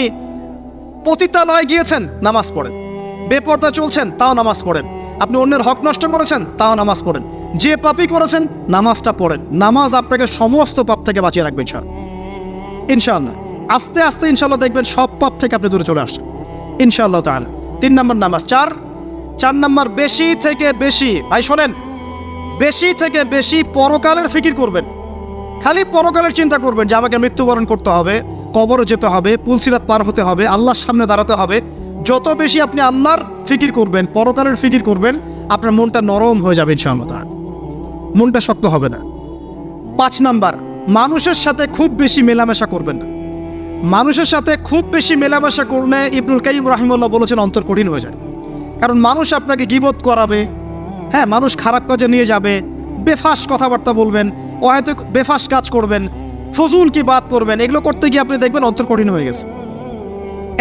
পতিতালয়ে গিয়েছেন, নামাজ পড়েন। বেপর্দা চলছেন, তাও নামাজ পড়েন। আপনি অন্যের হক নষ্ট করেছেন, তাও নামাজ পড়েন। যে পাপই করেছেন, নামাজটা পড়েন। নামাজ আপনাকে সমস্ত পাপ থেকে বাঁচিয়ে রাখবে ইনশাআল্লাহ। আস্তে আস্তে ইনশাআল্লাহ দেখবেন সব পাপ থেকে আপনি দূরে চলে আসছেন ইনশাআল্লাহ তাআলা। 3 নাম্বার নামাজ। 4 নাম্বার, বেশি থেকে বেশি, ভাই শোনেন, বেশি থেকে বেশি পরকালের ফিকির করবেন। খালি পরকালের চিন্তা করবেন যে আমাকে মৃত্যুবরণ করতে হবে, কবরে যেতে হবে, পুলসিরাত পার হতে হবে, আল্লাহর সামনে দাঁড়াতে হবে। যত বেশি আপনি আল্লাহর ফিকির করবেন, পরকালের ফিকির করবেন, আপনার মনটা নরম হয়ে যাবে ইনশাআল্লাহ তাআলা, মনটা শক্ত হবে না। 5 নাম্বার, মানুষের সাথে খুব বেশি মেলামেশা করবেন না। মানুষের সাথে খুব বেশি মেলামেশা করলে ইবনুল কাইয়্যিম রাহিমাহুল্লাহ বলেছেন অন্তর কঠিন হয়ে যায়। কারণ মানুষ আপনাকে গীবত করাবে, হ্যাঁ, মানুষ খারাপ কাজে নিয়ে যাবে, বেফাস কথাবার্তা বলবেন, হয়তো বেফাস কাজ করবেন, ফজুল কি বাত করবেন। এগুলো করতে গিয়ে আপনি দেখবেন অন্তর কঠিন হয়ে গেছে।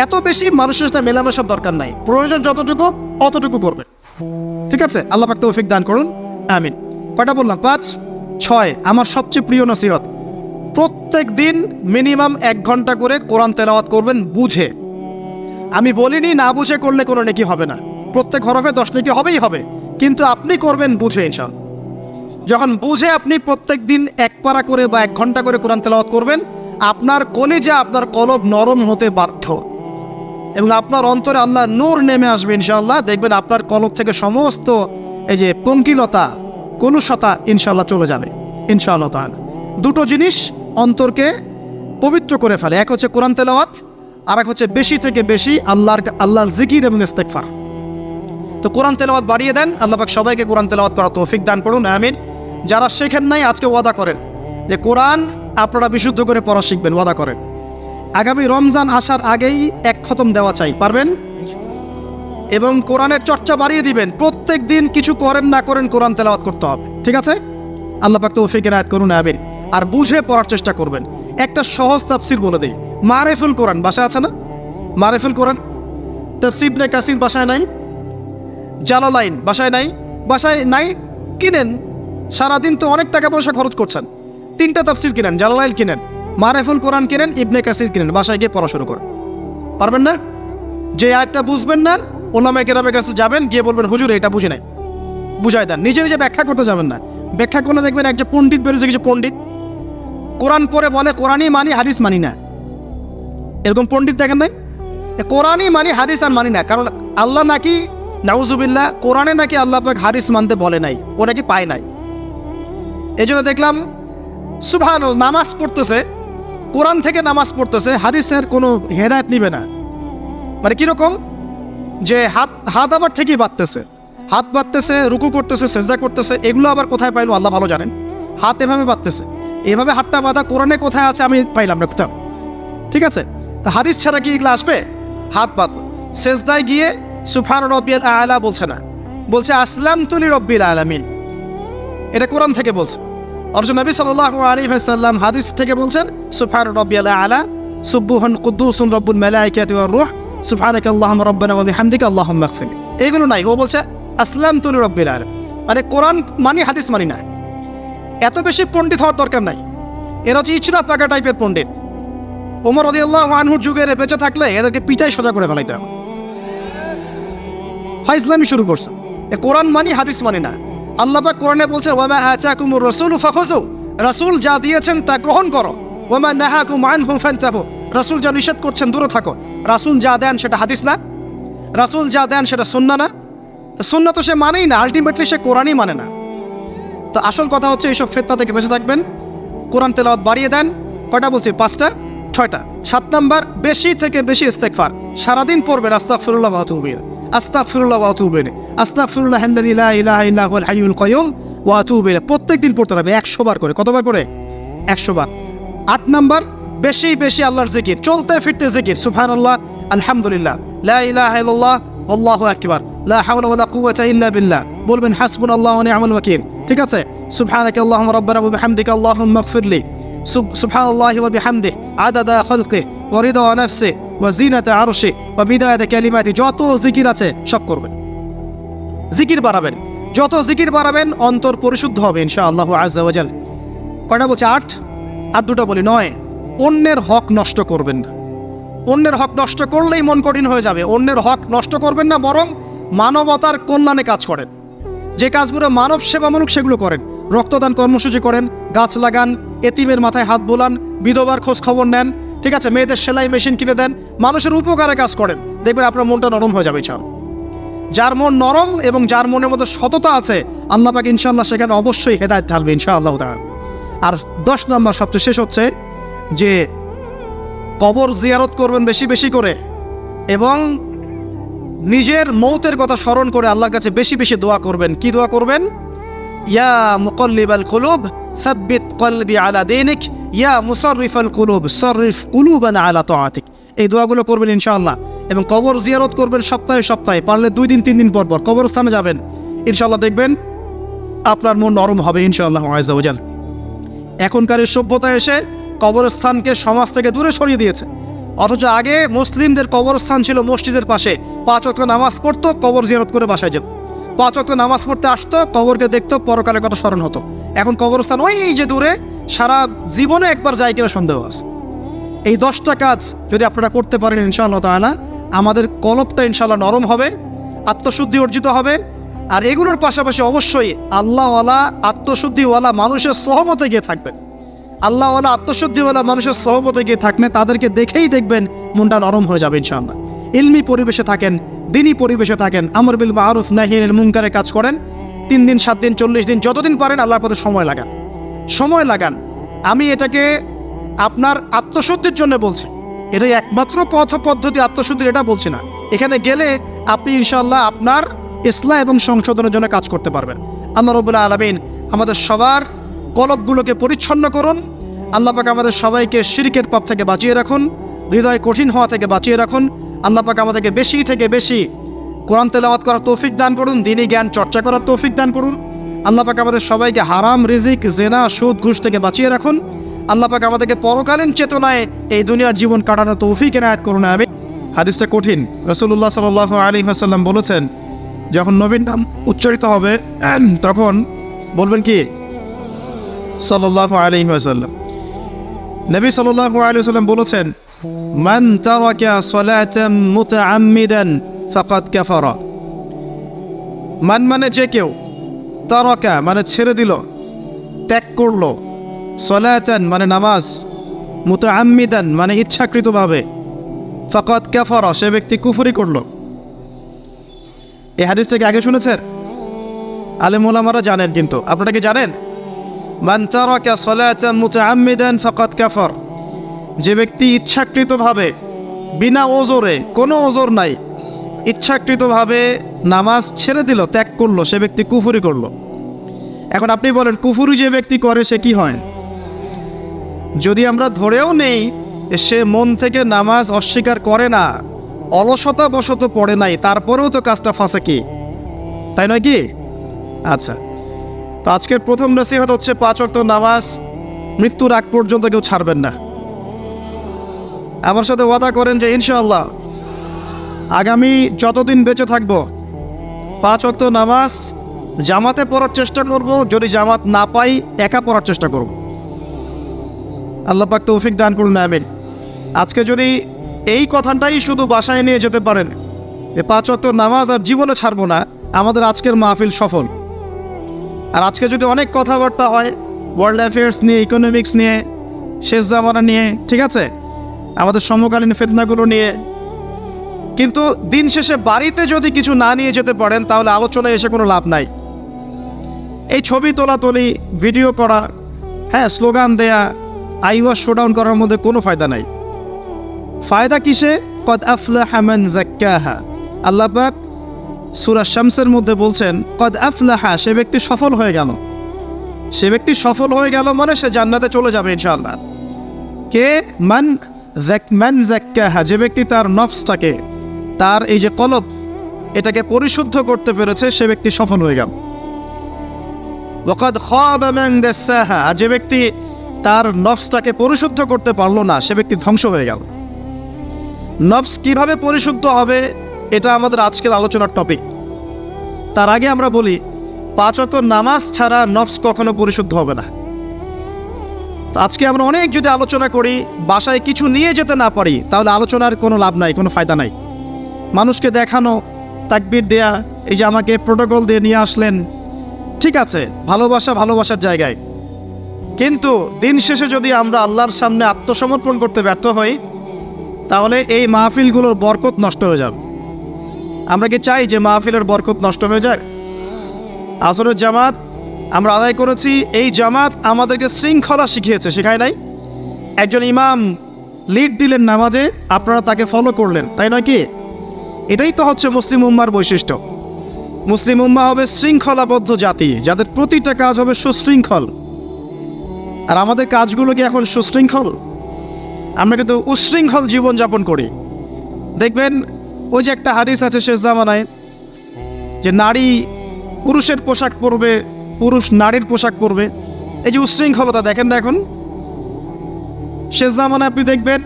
এত বেশি মানুষের সাথে মেলামেশার দরকার নাই, প্রয়োজন যতটুকু অতটুকু করবেন। ঠিক আছে? আল্লাহ পাক তৌফিক দান করুন, আমিন। কয়টা বললাম? 5। 6, আমার সবচেয়ে প্রিয় নসিহত, প্রত্যেক দিন মিনিমাম 1 ঘন্টা করে কোরআন তেলাওয়াত করবেন বুঝে। আমি বলিনি না বুঝে করলে কোনো নেকি হবে না, প্রত্যেক হরফে 10 নেকি হবেই হবে, কিন্তু আপনি করবেন বুঝে ইনশাআল্লাহ। যখন বুঝে আপনি প্রত্যেক দিন 1 পারা করে বা 1 ঘন্টা করে কোরআন তেলাওয়াত করবেন, আপনার কলিজা, আপনার কলব নরম হতে বাধ্য, এবং আপনার অন্তরে আল্লাহ নূর নেমে আসবে ইনশাআল্লাহ। দেখবেন আপনার কলব থেকে সমস্ত এই যে পঙ্কিলতা, কলুষতা ইনশাআল্লাহ চলে যাবে ইনশাআল্লাহ তাআলা। 2টো জিনিস অন্তরকে পবিত্র করে ফেলে, এক হচ্ছে কোরআন তেলাওয়াত, আর এক হচ্ছে বেশি থেকে বেশি আল্লাহর জিকির এবং ইস্তেগফার। তো কোরআন তেলাওয়াত বাড়িয়ে দেন। আল্লাহ পাক সবাইকে কোরআন তেলাওয়াত করার তৌফিক দান করুন, আমিন। যারা শেখেন নাই আজকে ওয়াদা করেন যে কোরআন আপনারা বিশুদ্ধ করে পড়া শিখবেন, ওয়াদা করেন। আগামী রমজান আসার আগেই এক খতম দেওয়া চাই, পারবেন? এবং কোরআনের চর্চা বাড়িয়ে দিবেন, প্রত্যেক দিন কিছু করেন না করেন কোরআন তেলাওয়াত করতে হবে, ঠিক আছে? আল্লাহ পাক তৌফিক এনায়েত করুন, আমিন। আর বুঝে পড়ার চেষ্টা করবেন। একটা সহজ তাফসীর বলে দেই, মারিফুল কোরআন বাসায় আছে না? মারিফুল কোরআন তাফসীর ইবনে কাসির বাসায় নাই? জালালাইন বাসায় নাই? বাসায় নাই, কিনেন। সারাদিন তো অনেক টাকা পয়সা খরচ করছেন, 3টা তাফসীর কিনেন, জালালাইন কিনেন, মারিফুল কোরআন কিনেন, ইবনে কাসির কিনেন, বাসায় গিয়ে পড়া শুরু করেন। পারবেন না? যে আয়াতটা বুঝবেন না, ওলামায়ে কেরামের কাছে যাবেন, গিয়ে বলবেন হুজুর এটা বুঝি নাই, বুঝাই দেন। নিজে নিজে ব্যাখ্যা করতে যাবেন না। ব্যাখ্যা করলে দেখবেন একজন পণ্ডিত বেরোছে, কিছু পণ্ডিত কোরআন পড়ে বলে কোরআনই মানি, হাদিস মানি না। এরকম পণ্ডিত দেখেন নাই? কোরআনই মানি, হাদিস আর মানি না। কারণ আল্লাহ নাকি, নাউজুবিল্লাহ, কোরআনে নাকি আল্লাহ পাক হাদিস মানতে বলে নাই, ও নাকি পায় নাই। এই জন্য দেখলাম সুবহানাল্লাহ, নামাজ পড়তেছে, কোরআন থেকে নামাজ পড়তেছে, হাদিসের কোনো হেদায়েত নিবে না। মানে কিরকম, যে হাত আবার ঠিকই বাঁধতেছে, হাত বাঁধতেছে, রুকু করতেছে, সেজদা করতেছে, এগুলো আবার কোথায় পাইলো আল্লাহ ভালো জানেন। হাত এভাবে বাঁধতেছে, এভাবে হাতটা বাঁধা কোরআনে কোথায় আছে আমি পাইলাম না কোথাও, ঠিক আছে? তা হাদিস ছাড়া কি এগুলো আসবে? হাত বাঁধ, সেজদায় গিয়ে সুবহান রাব্বিয়াল আ'লা বলছে না, বলছে আসলামতু লিরাব্বিল আলামিন। এটা কোরআন থেকে বলছে। অথচ নবী সাল্লাল্লাহু আলাইহি ওয়াসাল্লাম হাদিস থেকে বলছেন সুবহান রাব্বিয়াল আ'লা, সুবহান কুদ্দুসুন রব্বুল মালাইকাতি ওয়ার রূহ, সুবহানাকাল্লাহুম্মা রাব্বানা ওয়া বিহামদিকা আল্লাহুম্মা ইগফির। এগুলো নাই, ও বলছে আসলামতু লিরাব্বিল আলামিন। মানে কোরআন মানি, হাদিস মানি না। এত বেশি পণ্ডিত হওয়ার দরকার নাই। এরা হচ্ছে ইচরা পাকা টাইপের পণ্ডিত। ওমর রাদিয়াল্লাহু আনহুর যুগে বেঁচে থাকলে এদেরকে পিটাই সোজা করে ফেলাইতে হবে। ফাইজলামি শুরু করছে, কোরআন মানি, হাদিস মানি না। আল্লাহ পাক কোরআনে বলছেন ওয়া মা আতাকুমুর রাসূলু ফাখুযু, রাসূল যা দিয়েছেন তা গ্রহণ করো। ওয়া মা নাহাকুম আনহু ফান্তাহু, রাসূল যা নিষেধ করছেন দূরে থাকো। রাসূল যা দেন সেটা হাদিস না, রাসূল যা দেন সেটা সুন্নাহ না। সুন্নাহ তো সে মানেই না, আলটিমেটলি সে কোরআনই মানে না। তো আসল কথা হচ্ছে এইসব ফিতনা থেকে বেঁচে থাকবেন, কোরআন তেলাওয়াত বাড়িয়ে দেন। কয়টা বলছি? 5টা, 6টা। 7 নাম্বার, বেশি থেকে বেশি ইস্তেগফার সারাদিন পড়বেন। আস্তাগফিরুল্লাহ ওয়া আতুবু ইলাইহি, আস্তাগফিরুল্লাহ ওয়া আতুবু ইলাইহি, আস্তাগফিরুল্লাহ আল্লাযী লা ইলাহা ইল্লা হুয়াল হাইয়ুল কাইয়ুম ওয়া আতুবু ইলাইহি। প্রত্যেকদিন পড়তে হবে 100 বার করে। কতবার করে? 100 বার। 8 নাম্বার, বেশি বেশি আল্লাহর জিকির, চলতে ফিরতে জিকির। সুবহানাল্লাহ, আলহামদুলিল্লাহ, লা ইলাহা ইল্লাল্লাহ, আল্লাহু আকবার, লা হাওলা ওয়ালা কুওয়াতা ইল্লা বিল্লাহ। বলবেন হাসবুনাল্লাহু ওয়া নি'মাল ওয়াকিল, ঠিক আছে? সুবহানাকাল্লাহুম্মা রাব্বানা ওয়া বিহামদিকা আল্লাহুম্মা ইগফিরলি, সুবহানাল্লাহি ওয়া বিহামদিহি আদাদা খালকিহি ওয়া রিদা নাফসিহি ওয়া জিনাতা আরশিহি ওয়া বিদায়াতা কালিমাতিহি। যত জিকির আছে সব করবেন, জিকির বাড়াবেন। যত জিকির বাড়াবেন অন্তর পরিশুদ্ধ হবে ইনশাআল্লাহ আযজা ওয়া জাল। কয়টা বলছে? 8। আর 2টা বলি, 9। অন্যের হক নষ্ট করবেন না। অন্যের হক নষ্ট করলেই মন কঠিন হয়ে যাবে। অন্যের হক নষ্ট করবেন না, বরং মানবতার কল্যাণে কাজ করেন। যে কাজগুলো মানব সেবামূলক সেগুলো করেন। রক্তদান কর্মসূচি করেন, গাছ লাগান, এতিমের মাথায় হাত বোলান, বিধবার খোঁজ খবর নেন, ঠিক আছে? মেয়েদের সেলাই মেশিন কিনে দেন, মানুষের উপকারে কাজ করেন। দেখবেন আপনার মনটা নরম হয়ে যাবে ইনশাআল্লাহ। যার মন নরম এবং যার মনের মধ্যে সততা আছে, আল্লাহ পাক ইনশাআল্লাহ সেখানে অবশ্যই হেদায়েত ঢালবে ইনশাআল্লাহ তাআলা। আর 10 নম্বর সবচেয়ে শেষ হচ্ছে যে কবর জিয়ারত করবেন বেশি বেশি করে, এবং নিজের মৌতের কথা স্মরণ করে আল্লাহর কাছে বেশি বেশি দোয়া করবেন। কি দোয়া করবেন? ইয়া মুকাল্লিবাল কুলুব সাব্বিত কলবি আলা দীনিক, ইয়া মুসাররিফাল কুলুব সাররিফ কুলুবানা আলা তাআতিক। এই দোয়াগুলো করবেন ইনশাআল্লাহ। এবং কবর জিয়ারত করবেন সপ্তাহে সপ্তাহে, পারলে 2 দিন 3 দিন পর পর কবরস্থানে যাবেন। ইনশাআল্লাহ দেখবেন আপনার মন নরম হবে ইনশাআল্লাহ আযজা ওয়া জাল। এখনকার এই সভ্যতা এসে কবরস্থানকে সমাজ থেকে দূরে সরিয়ে দিয়েছে। অথচ আগে মুসলিমদের কবরস্থান ছিল মসজিদের পাশে, 5 ওয়াক্ত নামাজ পড়তো, কবর জিয়ারত করে বাসায় যেত। 5 ওয়াক্ত নামাজ পড়তে আসতো, কবরকে দেখতো, পরকালের কথা স্মরণ হতো। এখন কবরস্থান ওই যে দূরে, সারা জীবনে একবার যায় কিনা সন্দেহ আছে। এই 10টা কাজ যদি আপনারা করতে পারেন ইনশাআল্লাহ তাআলা, আমাদের কলবটা ইনশাআল্লাহ নরম হবে, আত্মশুদ্ধি অর্জিত হবে। আর এগুলোর পাশাপাশি অবশ্যই আল্লাহওয়ালা, আত্মশুদ্ধিওয়ালা মানুষের সহমতে গিয়ে থাকবেন। আল্লাহওয়ালা, আত্মশুদ্ধিওয়ালা মানুষের সহমতে গিয়ে থাকবেন, তাদেরকে দেখেই দেখবেন মনটা নরম হয়ে যাবে ইনশাআল্লাহ। ইলমি পরিবেশে থাকেন, দিনী পরিবেশে থাকেন, আমর বিল মারুফ নাহি আনিল মুনকারে কাজ করেন। 3 দিন, 7 দিন, 40 দিন, যতদিন পারেন আল্লাহর পথে সময় লাগান, সময় লাগান। আমি এটাকে আপনার আত্মশুদ্ধির জন্য বলছি, এটাই একমাত্র পথ পদ্ধতি আত্মশুদ্ধির, এটা বলছি না। এখানে গেলে আপনি ইনশাআল্লাহ আপনার ইসলাহ এবং সংশোধনের জন্য কাজ করতে পারবেন। আল্লাহ রাব্বুল আলামিন আমাদের সবার কলবগুলোকে পরিচ্ছন্ন করুন। আল্লাহ পাক আমাদের সবাইকে শিরকের পাপ থেকে বাঁচিয়ে রাখুন, হৃদয় কঠিন হওয়া থেকে বাঁচিয়ে রাখুন। আল্লাহ পাক আমাদেরকে বেশি থেকে বেশি কোরআন তেলাওয়াত করার তৌফিক দান করুন, দ্বীনি জ্ঞান চর্চা করার তৌফিক দান করুন। আল্লাহ পাক আমাদের সবাইকে হারাম রিজিক, জেনা, সুদ, ঘুষ থেকে বাঁচিয়ে রাখুন। আল্লাহ পাক আমাদেরকে পরকালীন চেতনায় এই দুনিয়ার জীবন কাটানোর তৌফিক এনায়েত করুন। আমিন। হাদিসটা কঠিন। রাসূলুল্লাহ সাল্লাল্লাহু আলাইহি ওয়াসাল্লাম বলেছেন, যখন নবীর নাম উচ্চারিত হবে তখন বলবেন কি? সাল্লাল্লাহু আলাইহি ওয়াসাল্লাম। নবী সাল্লাল্লাহু আলাইহি ওয়াসাল্লাম বলেছেন, মান তারাকা সালাতান মুতাআম্মিদান ফাকাদ কাফারা। মান মানে যে কেউ, তারাকা মানে ছেড়ে দিল, ত্যাগ করলো, সালাতান মানে নামাজ, মুতাআম্মিদান মানে ইচ্ছাকৃতভাবে, ফাকাদ কাফারা সে ব্যক্তি কুফরি করলো। এই হাদিসটাকে আগে শুনেছেন? আলেম ওলামারা জানেন, কিন্তু আপনারা কি জানেন? মান তারাকা সালাতান মুতাআম্মিদান ফাকাদ কাফার, যে ব্যক্তি ইচ্ছাকৃতভাবে বিনা ওজরে, কোনো ওজর নাই, ইচ্ছাকৃতভাবে নামাজ ছেড়ে দিল, ত্যাগ করলো, সে ব্যক্তি কুফরি করলো। এখন আপনি বলেন, কুফরি যে ব্যক্তি করে সে কি হয়? যদি আমরা ধরেও নেই সে মন থেকে নামাজ অস্বীকার করে না, অলসতা বশত পড়ে নাই, তারপরেও তো কাজটা ফাঁসে, কি তাই নয় কি? আচ্ছা, তো আজকের প্রথম নসিহত হচ্ছে 5 ওয়াক্ত নামাজ মৃত্যুর আগ পর্যন্ত কেউ ছাড়বেন না। আমার সাথে ওয়াদা করেন যে ইনশাআল্লাহ আগামী যতদিন বেঁচে থাকবো 5 ওয়াক্ত নামাজ জামাতে পড়ার চেষ্টা করব, যদি জামাত না পাই একা পড়ার চেষ্টা করব। আল্লাহ পাক তৌফিক দান করুন। আমিন। আজকে যদি এই কথাটাই শুধু বাসায় নিয়ে যেতে পারেন, 5 ওয়াক্ত নামাজ আর জীবনে ছাড়বো না, আমাদের আজকের মাহফিল সফল। আর আজকে যদি অনেক কথাবার্তা হয় ওয়ার্ল্ড অ্যাফেয়ার্স নিয়ে, ইকোনমিক্স নিয়ে, শেষ জামানা নিয়ে, ঠিক আছে, আমাদের সমকালীন ফিতনাগুলো নিয়ে, কিন্তু দিন শেষে বাড়িতে যদি কিছু না নিয়ে যেতে পারেন তাহলে আলোচনায় এসে কোনো লাভ নাই। এই ছবি তোলাতুলি, ভিডিও করা, হ্যাঁ, স্লোগান দেয়া, আইওয়াজ শোডাউন করার মধ্যে কোনো ফায়দা নাই। ফায়দা কিসে? কদ আফলাহা মান যাক্কাহা। আল্লাহ পাক সূরা শামসের মধ্যে বলছেন, কদ আফলাহা, সে ব্যক্তি সফল হয়ে গেল। সে ব্যক্তি সফল হয়ে গেল মানে সে জান্নাতে চলে যাবে ইনশাআল্লাহ। কে? মান যাক্কাহা, যে ব্যক্তি তার নফসটাকে, তার এই যে কলব, এটাকে পরিশুদ্ধ করতে পেরেছে, সে ব্যক্তি সফল হয়ে গেল। ওয়াকাদ খাবা মান দাসাহা, আর যে ব্যক্তি তার নফসটাকে পরিশুদ্ধ করতে পারলো না, সে ব্যক্তি ধ্বংস হয়ে গেল। নফস কিভাবে পরিশুদ্ধ হবে এটা আমাদের আজকের আলোচনার টপিক। তার আগে আমরা বলি, 5 ওয়াক্ত নামাজ ছাড়া নফস কখনো পরিশুদ্ধ হবে না। তো আজকে আমরা অনেক যদি আলোচনা করি, বাসায় কিছু নিয়ে যেতে না পারি, তাহলে আলোচনার কোনো লাভ নাই, কোনো ফায়দা নাই। মানুষকে দেখানো, তাকবীর দেয়া, এই যে আমাকে প্রোটোকল দিয়ে নিয়ে আসলেন, ঠিক আছে, ভালোবাসা ভালোবাসার জায়গায়, কিন্তু দিন শেষে যদি আমরা আল্লাহর সামনে আত্মসমর্পণ করতে ব্যর্থ হই, তাহলে এই মাহফিলগুলোর বরকত নষ্ট হয়ে যাবে। আমরা কি চাই যে মাহফিলের বরকত নষ্ট হয়ে যায়? আসরের জামাত আমরা আদায় করেছি, এই জামাত আমাদেরকে শৃঙ্খলা শিখিয়েছে, শেখায় নাই? একজন ইমাম লিড দিলেন নামাজে, আপনারা তাকে ফলো করলেন, তাই নয় কি? এটাই তো হচ্ছে মুসলিম উম্মার বৈশিষ্ট্য। মুসলিম উম্মা হবে শৃঙ্খলাবদ্ধ জাতি, যাদের প্রতিটা কাজ হবে সুশৃঙ্খল। আর আমাদের কাজগুলো কি এখন সুশৃঙ্খল? আমরা কিন্তু উশৃঙ্খল জীবনযাপন করি। দেখবেন ওই যে একটা হাদিস আছে শেষ জামানায়, যে নারী পুরুষের পোশাক পরবে, পুরুষ নারীর পোশাক পরবে। এই যে উশৃঙ্খলতা দেখেন না এখন শেষ জামানায়। আপনি দেখবেন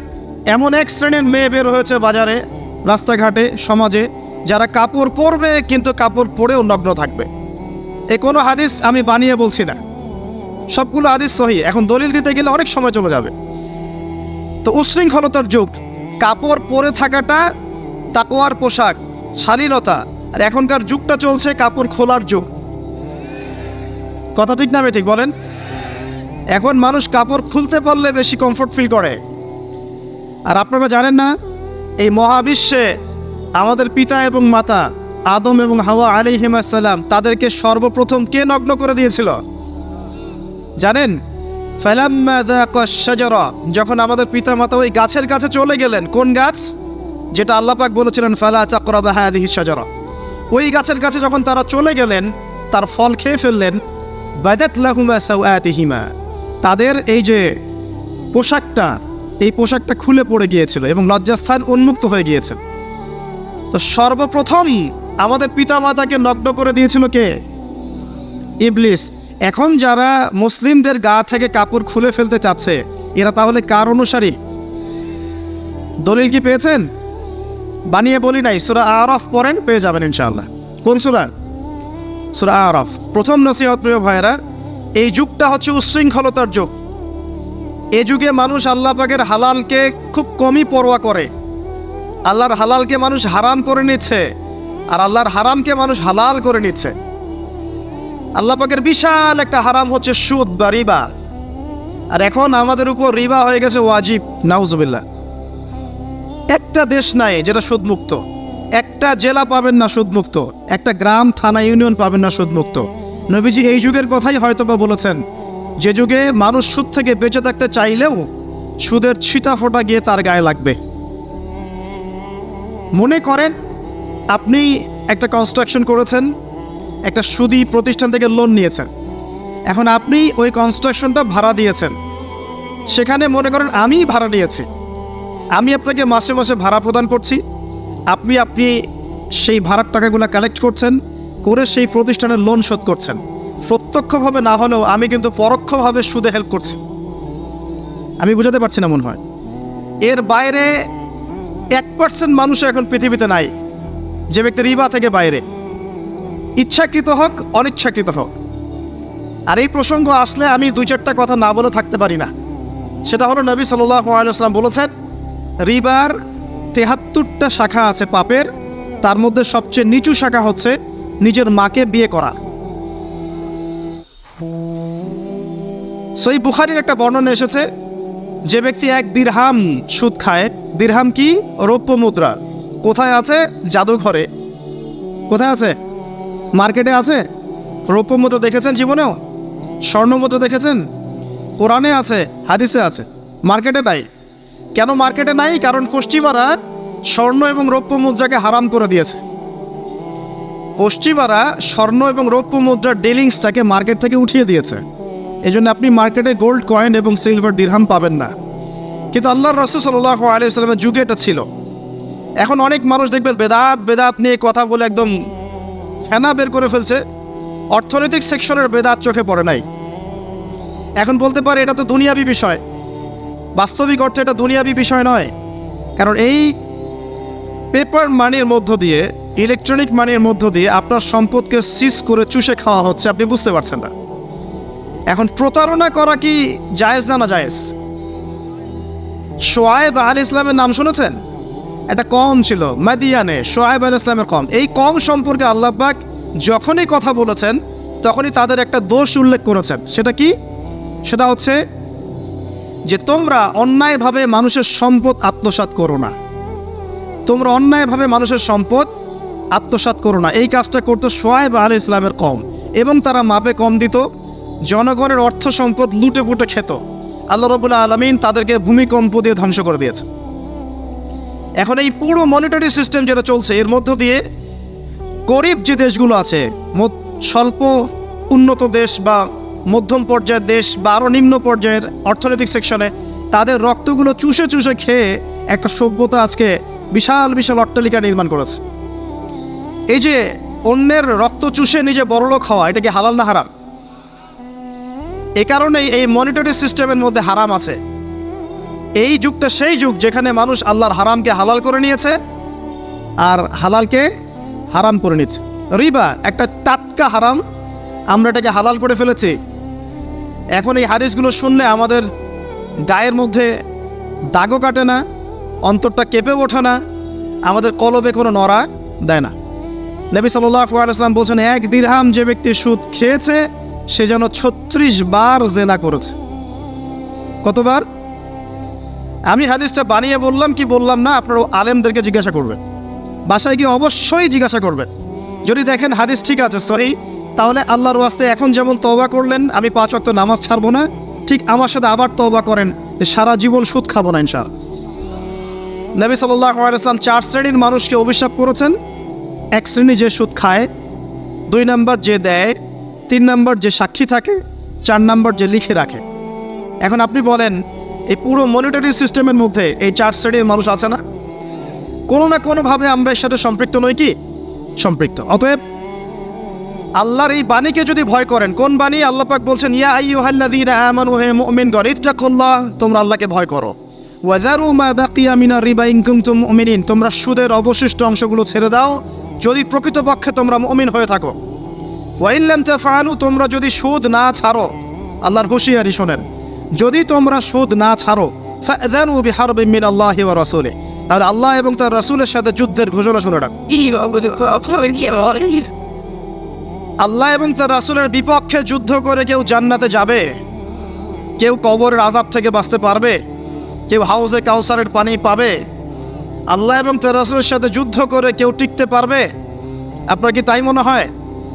এমন এক শ্রেণীর মেয়ে বের হয়েছে বাজারে, রাস্তাঘাটে, সমাজে, যারা কাপড় পরবে কিন্তু কাপড় পরেও নগ্ন থাকবে। এ কোনো হাদিস আমি বানিয়ে বলছি না, সবগুলো হাদিস সহিহ। এখন দলিল দিতে গেলে অনেক সময় চলে যাবে। তো উশৃঙ্খলতার যুগ, কাপড় পরে থাকাটা তাকওয়ার পোশাক, শালীনতা। আর এখনকার যুগটা চলছে কাপড় খোলার যুগ। কথা ঠিক না ঠিক বলেন? এখন মানুষ কাপড় খুলতে পারলে বেশি কমফোর্ট ফিল করে। আর আপনারা জানেন না, এই মহাবিশ্বে আমাদের পিতা এবং মাতা আদম এবং হাওয়া আলাইহিস সালাম, তাদেরকে সর্বপ্রথম কে নগ্ন করে দিয়েছিল জানেন? ফালাম্মা যাকাশ শাজারা, যখন আমাদের পিতা মাতা ওই গাছের কাছে চলে গেলেন। কোন গাছ? যেটা আল্লাহ পাক বলেছিলেন ফালা তাকরাবা হাযিহিশ শাজারা, ওই গাছের কাছে যখন তারা চলে গেলেন, তার ফল খেয়ে ফেললেন, বাদাত লাহুমা সাওআতিহিমা, তাদের এই যে পোশাকটা, এই পোশাকটা খুলে পড়ে গিয়েছিল এবং লজ্জাস্থান উন্মুক্ত হয়ে গিয়েছে। তো সর্বপ্রথম আমাদের পিতামাতাকে নগ্ন করে দিয়েছিল কে? ইবলিস। এখন যারা মুসলিমদের গা থেকে কাপড় খুলে ফেলতে চাচ্ছে, এরা তাহলে কার অনুসারী? দলিল কি পেয়েছেন? বানিয়ে বলি নাই, সূরা আরাফ পড়েন, পেয়ে যাবেন ইনশাআল্লাহ। কোন সূরা? সূরা আরাফ। প্রথম নসিহত প্রিয় ভাইরা, এই যুগটা হচ্ছে উশৃঙ্খলতার যুগ। এই যুগে মানুষ আল্লাহ পাকের হালালকে খুব কমই পরোয়া করে। আল্লাহর হালালকে মানুষ হারাম করে নিচ্ছে, আর আল্লাহর হারামকে মানুষ হালাল করে নিচ্ছে। আল্লাহ পাকের বিশাল একটা হারাম হচ্ছে সুদ বা রিবা, আর এখন আমাদের উপর রিবা হয়ে গেছে ওয়াজিব। নাউজুবিল্লাহ। একটা দেশ নাই যেটা সুদমুক্ত, একটা জেলা পাবেন না সুদমুক্ত, একটা গ্রাম, থানা, ইউনিয়ন পাবেন না সুদমুক্ত। নবীজি এই যুগের কথাই হয়তোবা বলেছেন, যে যুগে মানুষ সুদ থেকে বেঁচে থাকতে চাইলেও সুদের ছিটা ফোঁটা গিয়ে তার গায়ে লাগবে। মনে করেন আপনি একটা কনস্ট্রাকশন করেছেন, একটা সুদী প্রতিষ্ঠান থেকে লোন নিয়েছেন, এখন আপনি ওই কনস্ট্রাকশনটা ভাড়া দিয়েছেন। সেখানে মনে করেন আমি ভাড়া নিয়েছি, আমি আপনাকে মাসে মাসে ভাড়া প্রদান করছি, আপনি সেই ভাড়ার টাকাগুলো কালেক্ট করছেন, করে সেই প্রতিষ্ঠানের লোন শোধ করছেন। প্রত্যক্ষভাবে না হলেও আমি কিন্তু পরোক্ষভাবে সুদে হেল্প করছি। আমি বুঝাতে পারছি না মনে হয়। এর বাইরে 1% মানুষ এখন পৃথিবীতে নাই যে ব্যক্তি রিবা থেকে বাইরে, ইচ্ছাকৃত হোক অনিচ্ছাকৃত হোক। আর এই প্রসঙ্গ আসলে আমি 2-4টা কথা না বলে থাকতে পারি না। সেটা হলো, নবী সাল্লাল্লাহু আলাইহি ওয়াসাল্লাম বলেছেন, রিবার 73টা শাখা আছে পাপের, তার মধ্যে সবচেয়ে নিচু শাখা হচ্ছে নিজের মাকে বিয়ে করা। সহিহ বুখারীর একটা বর্ণনা এসেছে, যে ব্যক্তি 1 দিরহাম সুদ খায়, দিরহাম কি? রৌপ্য মুদ্রা। কোথায় আছে? জাদুঘরে। কোথায় আছে? মার্কেটে আছে। রৌপ্য মুদ্রা দেখেছেন জীবনেও? স্বর্ণ মুদ্রা দেখেছেন? কোরআনে আছে, হাদিসে আছে, মার্কেটে নাই। কেন মার্কেটে নাই? কারণ পশ্চিমারা স্বর্ণ এবং রৌপ্য মুদ্রাকে হারাম করে দিয়েছে। পশ্চিমারা স্বর্ণ এবং রৌপ্য মুদ্রার ডিলিংসটাকে মার্কেট থেকে উঠিয়ে দিয়েছে। এই জন্য আপনি মার্কেটে গোল্ড কয়েন এবং সিলভার দিরহাম পাবেন না। কিন্তু আল্লাহর রাসূল সাল্লাল্লাহু আলাইহি ওয়াসাল্লামের যুগে এটা ছিল। এখন অনেক মানুষ দেখবেন বেদাত নিয়ে কথা বলে একদম ফেনা বের করে ফেলছে। অর্থনৈতিক সেকশনের বেদাত চোখে পড়ে নাই। এখন বলতে পারে এটা তো দুনিয়াবি বিষয়। বাস্তবিক অর্থে এটা দুনিয়াবি বিষয় নয়। কারণ এই পেপার মানির মধ্য দিয়ে, ইলেকট্রনিক মানির মধ্য দিয়ে আপনার সম্পদকে সিজ করে চুষে খাওয়া হচ্ছে, আপনি বুঝতে পারছেন না। এখন প্রতারণা করা কি জায়েজ না জায়েজ? শোয়েব আলাইহিস সালামের নাম শুনেছেন? একটা কম ছিল মাদিয়ানে, শোয়েব আলাইহিস সালামের কম। এই কম সম্পর্কে আল্লাহ পাক যখনই কথা বলেছেন তখনই তাদের একটা দোষ উল্লেখ করেছেন। সেটা কি? সেটা হচ্ছে যে তোমরা অন্যায়ভাবে মানুষের সম্পদ আত্মসাৎ করো না। তোমরা অন্যায়ভাবে মানুষের সম্পদ আত্মসাৎ করো না। এই কাজটা করতো শোয়েব আলাইহিস সালামের কম, এবং তারা মাপে কম দিত, জনগণের অর্থ সম্পদ লুটে পুটে খেত। আল্লাহ রাব্বুল আলামিন তাদেরকে ভূমিকম্প দিয়ে ধ্বংস করে দিয়েছে। এখন এই পুরো মনিটারি সিস্টেম যেটা চলছে, এর মধ্য দিয়ে গরিব যে দেশগুলো আছে, স্বল্প উন্নত দেশ বা মধ্যম পর্যায়ের দেশ বা আরও নিম্ন পর্যায়ের অর্থনৈতিক সেকশনে, তাদের রক্তগুলো চুষে চুষে খেয়ে একটা সভ্যতা আজকে বিশাল বিশাল অট্টালিকা নির্মাণ করেছে। এই যে অন্যের রক্ত চুষে নিজে বড়লোক হওয়া, এটা কি হালাল না হারাম? এ কারণেই এই মনিটারি সিস্টেমের মধ্যে হারাম আছে। এই যুগটা সেই যুগ যেখানে মানুষ আল্লাহর হারামকে হালাল করে নিয়েছে আর হালালকে হারাম করে নিচ্ছে। রিবা একটা টাটকা হারাম, আমরা এটাকে হালাল করে ফেলেছি। এখন এই হাদিসগুলো শুনলে আমাদের গায়ের মধ্যে দাগও কাটে না, অন্তরটা কেঁপে ওঠে না, আমাদের কলবে কোনো নড়া দেয় না। নবী সাল্লাল্লাহু আলাইহি ওয়াসাল্লাম বলছেন, 1 দিরহাম যে ব্যক্তি সুদ খেয়েছে সে যেন 36 বার জেনা করেছে। কতবার? আমি হাদিসটা বানিয়ে বললাম কি বললাম না, আপনারা আলেমদেরকে জিজ্ঞাসা করবেন, বাসায় গিয়ে অবশ্যই জিজ্ঞাসা করবেন। যদি দেখেন হাদিস ঠিক আছে, সহি, তাহলে আল্লাহর ওয়াস্তে এখন যেমন তওবা করলেন আমি 5 ওয়াক্ত নামাজ ছাড়বো না, ঠিক আমার সাথে আবার তওবা করেন যে সারা জীবন সুদ খাবো না ইনশাআল্লাহ। নবী সাল্লাল্লাহু আলাইহি ওয়াসাল্লাম 4 শ্রেণীর মানুষকে অভিশাপ করেছেন। এক শ্রেণী যে সুদ খায়, 2 নাম্বার যে দেয়, 3 নাম্বার যে সাক্ষী থাকে, 4 নাম্বার যে লিখে রাখে। এখন আপনি বলেন এই পুরো মনিটারি সিস্টেমের মধ্যে এই 4 শ্রেণীর মানুষ আছে না? কোনো না কোনোভাবে আমরা এর সাথে সম্পৃক্ত নই কি? সম্পৃক্ত। অতএব আল্লাহর এই বাণীকে যদি ভয় করেন, কোন বাণী? আল্লাহ পাক বলছেন ইয়া আইয়ুহাল্লাযীনা আমানু হে মুমিনগণ ইত্তাকুল্লাহ, তোমরা আল্লাহকে ভয় করো। ওয়াযারু মা বাকিয়া মিনার রিবা ইন কুনতুম মুমিনিন, তোমরা সুদের অবশিষ্ট অংশগুলো ছেড়ে দাও যদি প্রকৃতপক্ষে তোমরা মুমিন হয়ে থাকো। ওয়া ইন লাম তাফআলু, তোমরা যদি সুদ না ছাড়ো, আল্লাহর হুঁশিয়ারি শোনেন, যদি তোমরা সুদ না ছাড়ো, ফাযানু বিহারবিন মিনাল্লাহি ওয়া রাসূলিহি, তাহলে আল্লাহ এবং তার রাসূলের সাথে যুদ্ধের ঘোষণা শুনে রাখো। আল্লাহ এবং তার রাসূলের বিপক্ষে যুদ্ধ করে কেউ জান্নাতে যাবে? কেউ কবরের আযাব থেকে বাঁচতে পারবে? কেউ হাউজে কাউসারের পানি পাবে? আল্লাহ এবং তার রাসূলের সাথে যুদ্ধ করে কেউ টিকতে পারবে? আপনার কি তাই মনে হয়?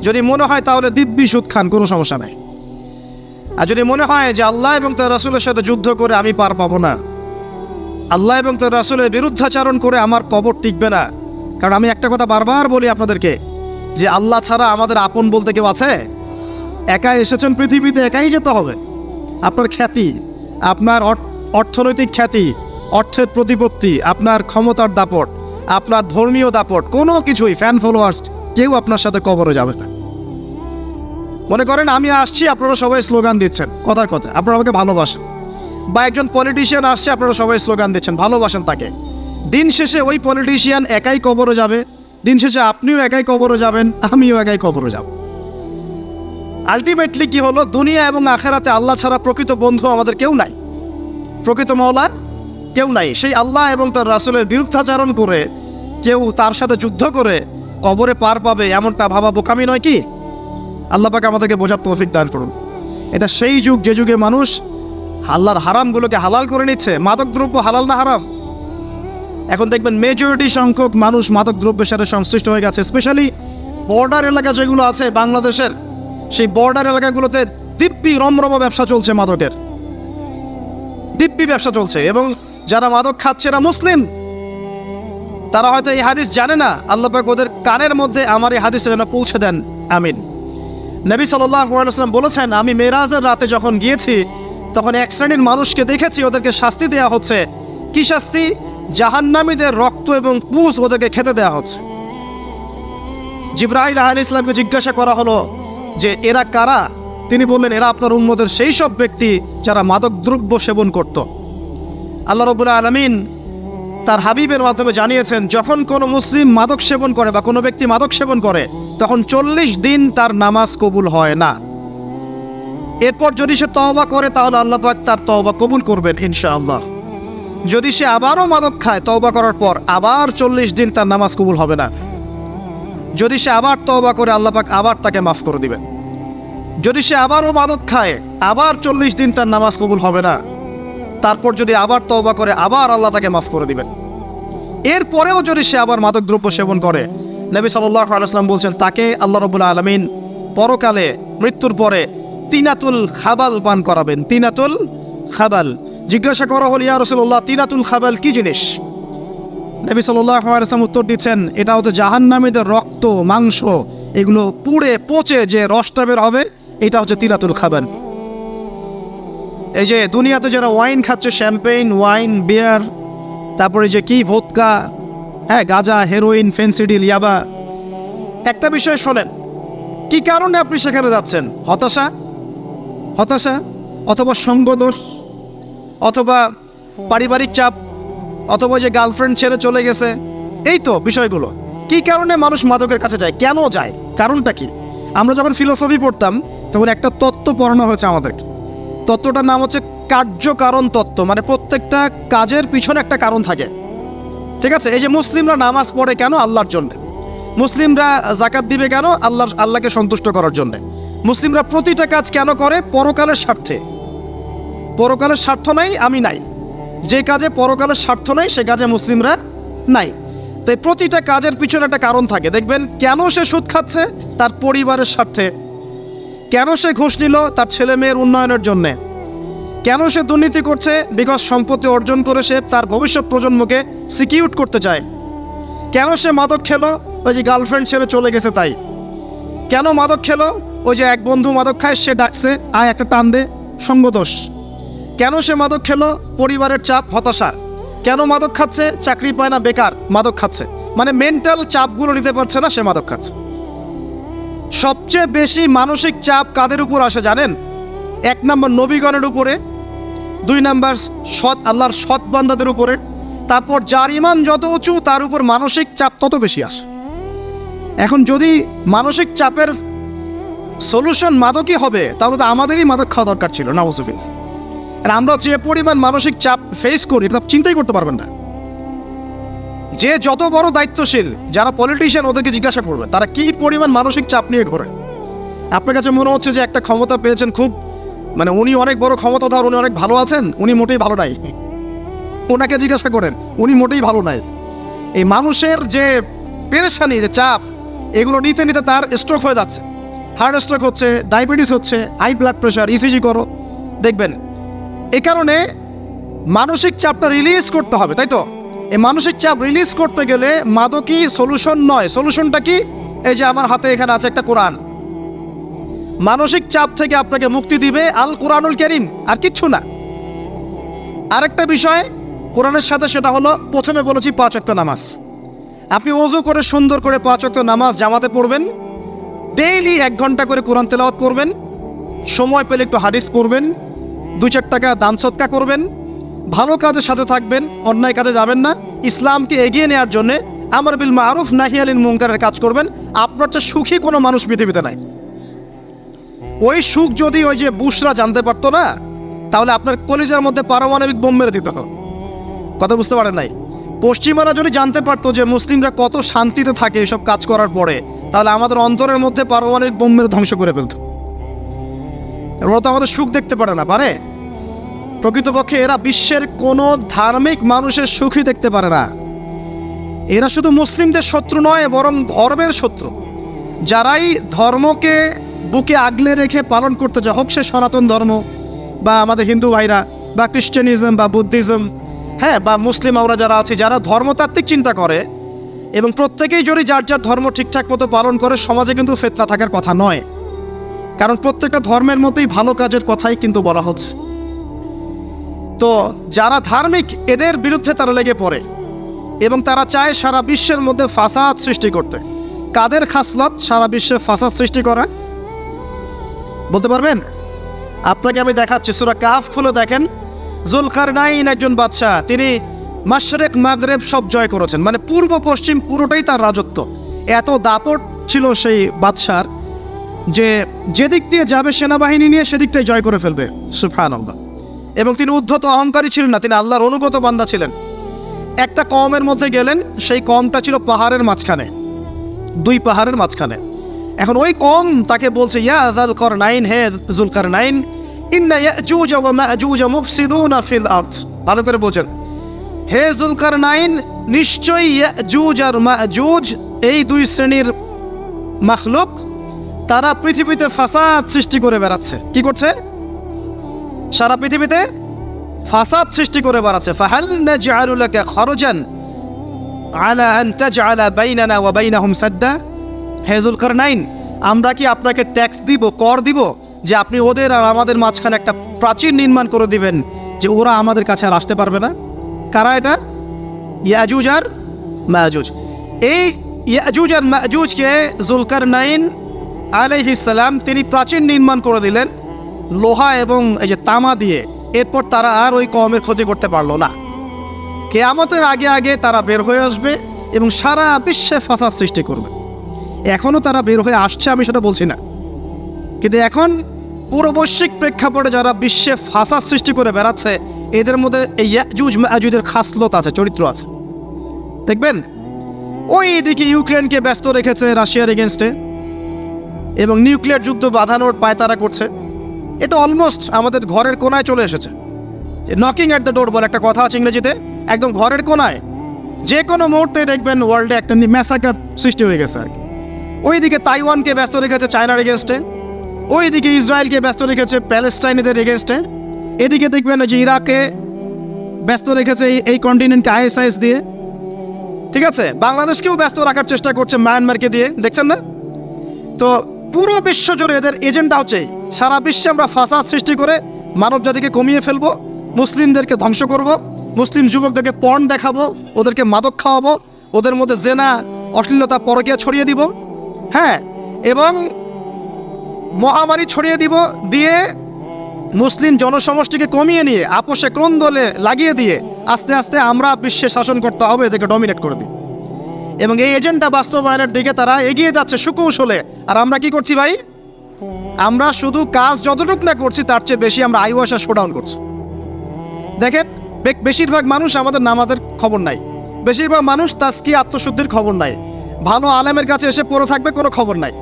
যদি মনে হয় তাহলে দিব্যি সুদ খান, কোনো সমস্যা নেই। আর যদি মনে হয় যে আল্লাহ এবং তার রাসূলের সাথে যুদ্ধ করে আমি পার পাবো না, আল্লাহ এবং তার রাসূলের বিরুদ্ধাচরণ করে আমার কবর টিকবে না, কারণ আমি একটা কথা বারবার বলি আপনাদেরকে যে আল্লাহ ছাড়া আমাদের আপন বলতে কেউ আছে? একা এসেছেন পৃথিবীতে, একাই যেতে হবে। আপনার খ্যাতি, আপনার অর্থনৈতিক খ্যাতি, অর্থের প্রতিপত্তি, আপনার ক্ষমতার দাপট, আপনার ধর্মীয় দাপট, কোনো কিছুই, ফ্যান ফলোয়ার্স, কেউ আপনার সাথে কবরে যাবে না। মনে করেন আমি আসছি, আপনারা সবাই স্লোগান দিচ্ছেন, কথার কথা আপনারা আমাকে ভালোবাসেন, বা একজন পলিটিশিয়ান আসছে, আপনারা সবাই স্লোগান দিচ্ছেন, ভালোবাসেন তাকে। দিন শেষে ওই পলিটিশিয়ান একাই কবরে যাবে, দিন শেষে আপনিও একাই কবরে যাবেন, আমিও একাই কবরে যাব। আলটিমেটলি কি হলো? দুনিয়া এবং আখেরাতে আল্লাহ ছাড়া প্রকৃত বন্ধু আমাদের কেউ নাই, প্রকৃত মওলা কেউ নাই। সেই আল্লাহ এবং তার রাসূলের বিরুদ্ধাচরণ করে কেউ তার সাথে যুদ্ধ করে কবরে পার পাবে, এমনটা ভাবা বোকামি নয় কি? আল্লাহ পাক আমাদেরকে বোঝার তৌফিক দান করুন। এটা সেই যুগ যে যুগে মানুষ আল্লাহর হারামগুলোকে হালাল করে নিচ্ছে। মাদকদ্রব্য হালাল না হারাম? এখন দেখবেন মেজরিটি সংখ্যক মানুষ মাদকদ্রব্যের সাথে সংশ্লিষ্ট হয়ে গেছে। স্পেশালি বর্ডার এলাকা যেগুলো আছে বাংলাদেশের, সেই বর্ডার এলাকাগুলোতে দিব্যি রমরম ব্যবসা চলছে, মাদকের দিব্যি ব্যবসা চলছে। এবং যারা মাদক খাচ্ছে এরা মুসলিম, তারা হয়তো এই হাদিস জানে না। আল্লাহ পাক ওদের কানের মধ্যে আমার এই হাদিস যেন পৌঁছে দেন, আমিন। নবী সাল্লাল্লাহু আলাইহি ওয়াসাল্লাম বলেছেন, আমি মেরাজের রাতে যখন গিয়েছি তখন এক শ্রেণীর মানুষকে দেখেছি, ওদেরকে শাস্তি দেওয়া হচ্ছে। কি শাস্তি? জাহান্নামীদের রক্ত এবং পুঁজ ওদেরকে খেতে দেওয়া হচ্ছে। জিবরাইল আলাইহিস সালামকে জিজ্ঞাসা করা হলো যে এরা কারা? তিনি বললেন, এরা আপনার উম্মতের সেই সব ব্যক্তি যারা মাদক দ্রব্য সেবন করত। আল্লাহ রাব্বুল আলামিন তার হাবিবের মাধ্যমে জানিয়েছেন, যখন কোনো মুসলিম মাদক সেবন করে বা কোনো ব্যক্তি মাদক সেবন করে, তখন 40 দিন তার নামাজ কবুল হয় না। এরপর যদি সে তওবা করে তাহলে আল্লাহ পাক তার তওবা কবুল করবেন ইনশাআল্লাহ। যদি সে আবারও মাদক খায় তওবা করার পর, আবার 40 দিন তার নামাজ কবুল হবে না। যদি সে আবার তওবা করে, আল্লাহ পাক আবার তাকে মাফ করে দিবেন। যদি সে আবারও মাদক খায়, আবার 40 দিন তার নামাজ কবুল হবে না। তারপর যদি আবার তওবা করে, আবার আল্লাহ তাকে মাফ করে দিবেন। এরপরেও যদি সে আবার মাদক দ্রব্য সেবন করে, নবী সাল্লাল্লাহু আলাইহি ওয়াসাল্লাম বলছেন, তাকে আল্লাহ রাব্বুল আলামিন পরকালে মৃত্যুর পরে তিনাতুল খাবাল পান করাবেন। তিনাতুল খাবাল। জিজ্ঞাসা করা হল, ইয়া রাসূলুল্লাহ, তিনাতুল খাবাল কি জিনিস? নবী সাল্লাল্লাহু আলাইহি ওয়াসাল্লাম উত্তর দিচ্ছেন, এটা হচ্ছে জাহান্নামীদের রক্ত, মাংস, এগুলো পুড়ে পচে যে রসটা বের হবে, এটা হচ্ছে তিনাতুল খাবাল। এই যে দুনিয়াতে যারা ওয়াইন খাচ্ছে, শ্যাম্পেইন, ওয়াইন, বিয়ার, তারপরে যে কি ভোদকা, হ্যাঁ, গাঁজা, হেরোইন, ফেন্সিডিল, ইয়াবা, একটা বিষয় শোনেন, কি কারণে আপনি সেখানে যাচ্ছেন? হতাশা, অথবা সঙ্গদোষ, অথবা পারিবারিক চাপ, অথবা যে গার্লফ্রেন্ড ছেড়ে চলে গেছে, এই তো বিষয়গুলো। কি কারণে মানুষ মাদকের কাছে যায়? কেন যায়? কারণটা কি? আমরা যখন ফিলোসফি পড়তাম তখন একটা তত্ত্ব পড়ানো হয়েছে আমাদেরকে। তত্ত্বটার নাম হচ্ছে কার্যকারণ তত্ত্ব। মানে প্রত্যেকটা কাজের পিছনে একটা কারণ থাকে, ঠিক আছে? এই যে মুসলিমরা নামাজ পড়ে কেন? আল্লাহর জন্য। মুসলিমরা যাকাত দিবে কেন? আল্লাহকে সন্তুষ্ট করার জন্য। মুসলিমরা প্রতিটা কাজ কেন করে? পরকালের স্বার্থে। পরকালের স্বার্থ নাই, আমি নাই। যে কাজে পরকালের স্বার্থ নাই সে কাজে মুসলিমরা নাই। তাই প্রতিটা কাজের পিছনে একটা কারণ থাকে। দেখবেন কেন সে সুদ খাচ্ছে? তার পরিবারের স্বার্থে। কেন সে ঘুষ নিল? তার ছেলে মেয়ের উন্নয়নের জন্যে। কেন সে দুর্নীতি করছে? বিকজ সম্পত্তি অর্জন করে সে তার ভবিষ্যৎ প্রজন্মকে সিকিউর করতে চায়। কেন সে মাদক খেলো? ওই যে গার্লফ্রেন্ড ছেড়ে চলে গেছে তাই। কেন মাদক খেলো? ওই যে এক বন্ধু মাদক খায়, সে ডাকছে আয় একটা টান দে, সঙ্গদোষ। কেন সে মাদক খেলো? পরিবারের চাপ, হতাশা। কেন মাদক খাচ্ছে? চাকরি পায় না, বেকার, মাদক খাচ্ছে। মানে মেন্টাল চাপগুলো নিতে পারছে না, সে মাদক খাচ্ছে। সবচেয়ে বেশি মানসিক চাপ কাদের উপর আসে জানেন? 1 নম্বর নবীগণের উপরে, 2 নম্বর আল্লাহর সৎ বান্দাদের উপরে, তারপর যার ইমান যত উঁচু তার উপর মানসিক চাপ তত বেশি আসে। এখন যদি মানসিক চাপের সলিউশন মাদকই হবে, তাহলে তো আমাদেরই মাদক খাওয়া দরকার ছিল, নাউজুবিল্লাহ। আর আমরা যে পরিমাণ মানসিক চাপ ফেস করি তা চিন্তাই করতে পারবেন না। যে যত বড় দায়িত্বশীল, যারা পলিটিশিয়ান, ওদেরকে জিজ্ঞাসা করবে তারা কি পরিমাণ মানসিক চাপ নিয়ে ঘোরে। আপনার কাছে মনে হচ্ছে যে একটা ক্ষমতা পেয়েছেন, খুব মানে উনি অনেক বড় ক্ষমতাধর, উনি অনেক ভালো আছেন, উনি মোটেই ভালো নাই। ওনাকে জিজ্ঞাসা করেন, উনি মোটেই ভালো নাই। এই মানুষের যে পেরেশানি, যে চাপ, এগুলো নিতে নিতে তার স্ট্রোক হয়ে যাচ্ছে, হার্ট স্ট্রোক হচ্ছে, ডায়াবেটিস হচ্ছে, হাই ব্লাড প্রেশার, ইসিজি করো, দেখবেন। এই কারণে মানসিক চাপটা রিলিজ করতে হবে, তাই তো? এই মানসিক চাপ রিলিজ করতে গেলে মাদকই সলিউশন নয়। সলিউশনটা কি? এই যে আমার হাতে এখানে আছে একটা কোরআন। মানসিক চাপ থেকে আপনাকে মুক্তি দিবে আল কোরআনুল কারীম, আর কিচ্ছু না। আরেকটা বিষয় কোরআনের সাথে, সেটা হলো প্রথমে বলেছি 5 ওয়াক্ত নামাজ। আপনি ওযু করে সুন্দর করে 5 ওয়াক্ত নামাজ জামাতে পড়বেন, ডেইলি 1 ঘন্টা করে কোরআন তেলাওয়াত করবেন, সময় পেলে একটু হাদিস পড়বেন, 2-4 টাকা দান সদকা করবেন, ভালো কাজের সাথে থাকবেন, অন্যায় কাজে যাবেন না, ইসলামকে এগিয়ে নেওয়ার জন্য আমর বিল মারুফ নাহি আনিল মুনকারের কাজ করবেন। আপনার চেয়ে সুখী কোনো মানুষ পৃথিবীতে নাই। ওই সুখ যদি ওই যে বুশরা জানতে পারতো না, তাহলে আপনার কলিজার মধ্যে পারমাণবিক বোম মেরে দিত। কথা বুঝতে পারেন নাই? পশ্চিমারা যদি জানতে পারতো যে মুসলিমরা কত শান্তিতে থাকে এসব কাজ করার পরে, তাহলে আমাদের অন্তরের মধ্যে পারমাণবিক বোম মেরে ধ্বংস করে ফেলত। ওরা তো আমাদের সুখ দেখতে পারে না, পারে? প্রকৃতপক্ষে এরা বিশ্বের কোনো ধার্মিক মানুষের সুখই দেখতে পারে না। এরা শুধু মুসলিমদের শত্রু নয়, বরং ধর্মের শত্রু। যারাই ধর্মকে বুকে আগলে রেখে পালন করতে চায়, হোক সে সনাতন ধর্ম বা আমাদের হিন্দু ভাইরা বা খ্রিস্টানিজম বা বুদ্ধিজম, হ্যাঁ, বা মুসলিম আমরা যারা আছি, যারা ধর্মতাত্ত্বিক চিন্তা করে এবং প্রত্যেকেই যদি যার যার ধর্ম ঠিকঠাক মতো পালন করে, সমাজে কিন্তু ফিতনা থাকার কথা নয়। কারণ প্রত্যেকটা ধর্মের মধ্যেই ভালো কাজের কথাই কিন্তু বলা হচ্ছে। তো যারা ধার্মিক, এদের বিরুদ্ধে তারা লেগে পড়ে এবং তারা চায় সারা বিশ্বের মধ্যে ফাসাদ সৃষ্টি করতে। কাদের খাসলত সারা বিশ্বে ফাসাদ সৃষ্টি করা? বলতে পারবেন? আপনাকে আমি দেখাচ্ছি, সূরা কাহফ খুলে দেখেন। যুলকারনাইন একজন বাদশাহ, তিনি মাশরিক মাগরিব সব জয় করেছেন, মানে পূর্ব পশ্চিম পুরোটাই তার রাজত্ব। এত দাপট ছিল সেই বাদশার যে যেদিক দিয়ে যাবে সেনাবাহিনী নিয়ে সেদিকটাই জয় করে ফেলবে। সুবহানাল্লাহ। এবং তিনি উদ্ধত অহংকারী ছিলেন না, তিনি আল্লাহর অনুগত বান্দা ছিলেন। একটা কওমের মধ্যে গেলেন, সেই কওমটা ছিল পাহাড়ের মাঝখানে, 2 পাহাড়ের মাঝখানে। এখন ওই কওম তাকে বলছে, ইয়া যুলকারনাইন, হে যুলকারনাইন, ইন্না ইয়াজুজ ওয়া মাজুজ মুফসিদুনা ফিল আরদ। ভালো করে বোঝেন, হে যুলকারনাইন, নিশ্চয়ই ইয়াজুজ আর মাজুজ এই 2 শ্রেণীর মাখলুক, তারা পৃথিবীতে ফাসাদ সৃষ্টি করে বেড়াচ্ছে। কি করছে? সারা পৃথিবীতে ফাসাদ সৃষ্টি করে বেড়াচ্ছে। ফাহাল নাজআলু লাকা খরজান আলা আন তাজআলা বাইনানা ওয়া বাইনাহুম সাদ্দা। হে যুলকারনাইন, আমরা কি আপনাকে ট্যাক্স দিব, কর দিব, যে আপনি ওদের আর আমাদের মাঝখানে একটা প্রাচীর নির্মাণ করে দিবেন, যে ওরা আমাদের কাছে আর আসতে পারবে না? কারা এটা? ইয়াজুজ আর মাজুজ। এই ইয়াজুজ আর মাজুজকে যুলকারনাইন আলাইহিস সালাম তিনি প্রাচীর নির্মাণ করে দিলেন লোহা এবং এই যে তামা দিয়ে। এরপর তারা আর ওই কওমের ক্ষতি করতে পারলো না। কিয়ামতের আগে আগে তারা বের হয়ে আসবে এবং সারা বিশ্বে ফাসাদ সৃষ্টি করবে। এখনও তারা বের হয়ে আসছে, আমি সেটা বলছি না, কিন্তু এখন পুরো বৈশ্বিক প্রেক্ষাপটে যারা বিশ্বে ফাসাদ সৃষ্টি করে বেড়াচ্ছে, এদের মধ্যে এই ইয়াজুজ মাজুজের খাসলত আছে, চরিত্র আছে। দেখবেন ওই দিকে ইউক্রেনকে ব্যস্ত রেখেছে রাশিয়ার এগেনস্টে এবং নিউক্লিয়ার যুদ্ধ বাঁধানোর পায়তারা করছে। এটা অলমোস্ট আমাদের ঘরের কোনায় চলে এসেছে। নকিং অ্যাট দ্য ডোর বলে একটা কথা আছে ইংরেজিতে, একদম ঘরের কোনায়। যে কোনো মুহূর্তে দেখবেন ওয়ার্ল্ডে একটা ম্যাসাকার সৃষ্টি হয়ে গেছে আর কি। ওইদিকে তাইওয়ানকে ব্যস্ত রেখেছে চায়নার এগেনস্টে, ওইদিকে ইসরায়েলকে ব্যস্ত রেখেছে প্যালেস্টাইনিদের এগেনস্টে, এদিকে দেখবেন যে ইরাকে ব্যস্ত রেখেছে এই কন্টিনেন্টকে ISIS দিয়ে। ঠিক আছে, বাংলাদেশকেও ব্যস্ত রাখার চেষ্টা করছে মায়ানমারকে দিয়ে, দেখছেন না? তো পুরো বিশ্ব জুড়ে এদের এজেন্ডা হচ্ছে সারা বিশ্বে আমরা ফাসাদ সৃষ্টি করে মানব জাতিকে কমিয়ে ফেলবো, মুসলিমদেরকে ধ্বংস করব, মুসলিম যুবকদেরকে পর্ন দেখাবো, ওদেরকে মাদক খাওয়াবো, ওদের মধ্যে জেনা, অশ্লীলতা, পরকীয়া ছড়িয়ে দিব, হ্যাঁ, এবং মহামারী ছড়িয়ে দিব, দিয়ে মুসলিম জনসমষ্টিকে কমিয়ে নিয়ে আপোষে ক্রন্দলে লাগিয়ে দিয়ে আস্তে আস্তে আমরা বিশ্বে শাসন করতে হবে, এদেরকে ডমিনেট করে দিই। এবং এই এজেন্ডা বাস্তবায়নের দিকে তারা এগিয়ে যাচ্ছে সুকৌশলে। আর আমরা কি করছি ভাই? আমরা শুধু কাজ যতটুকু না করছি তার চেয়ে বেশি আমরা আইওয়াসা শোডাউন করছি। দেখেন, বেশিরভাগ মানুষ আমাদের নামাজের খবর নাই, বেশিরভাগ মানুষ তাজকি আত্মশুদ্ধির খবর নাই, ভালো আলেমের কাছে এসে পড়ে থাকবে কোনো খবর নাই,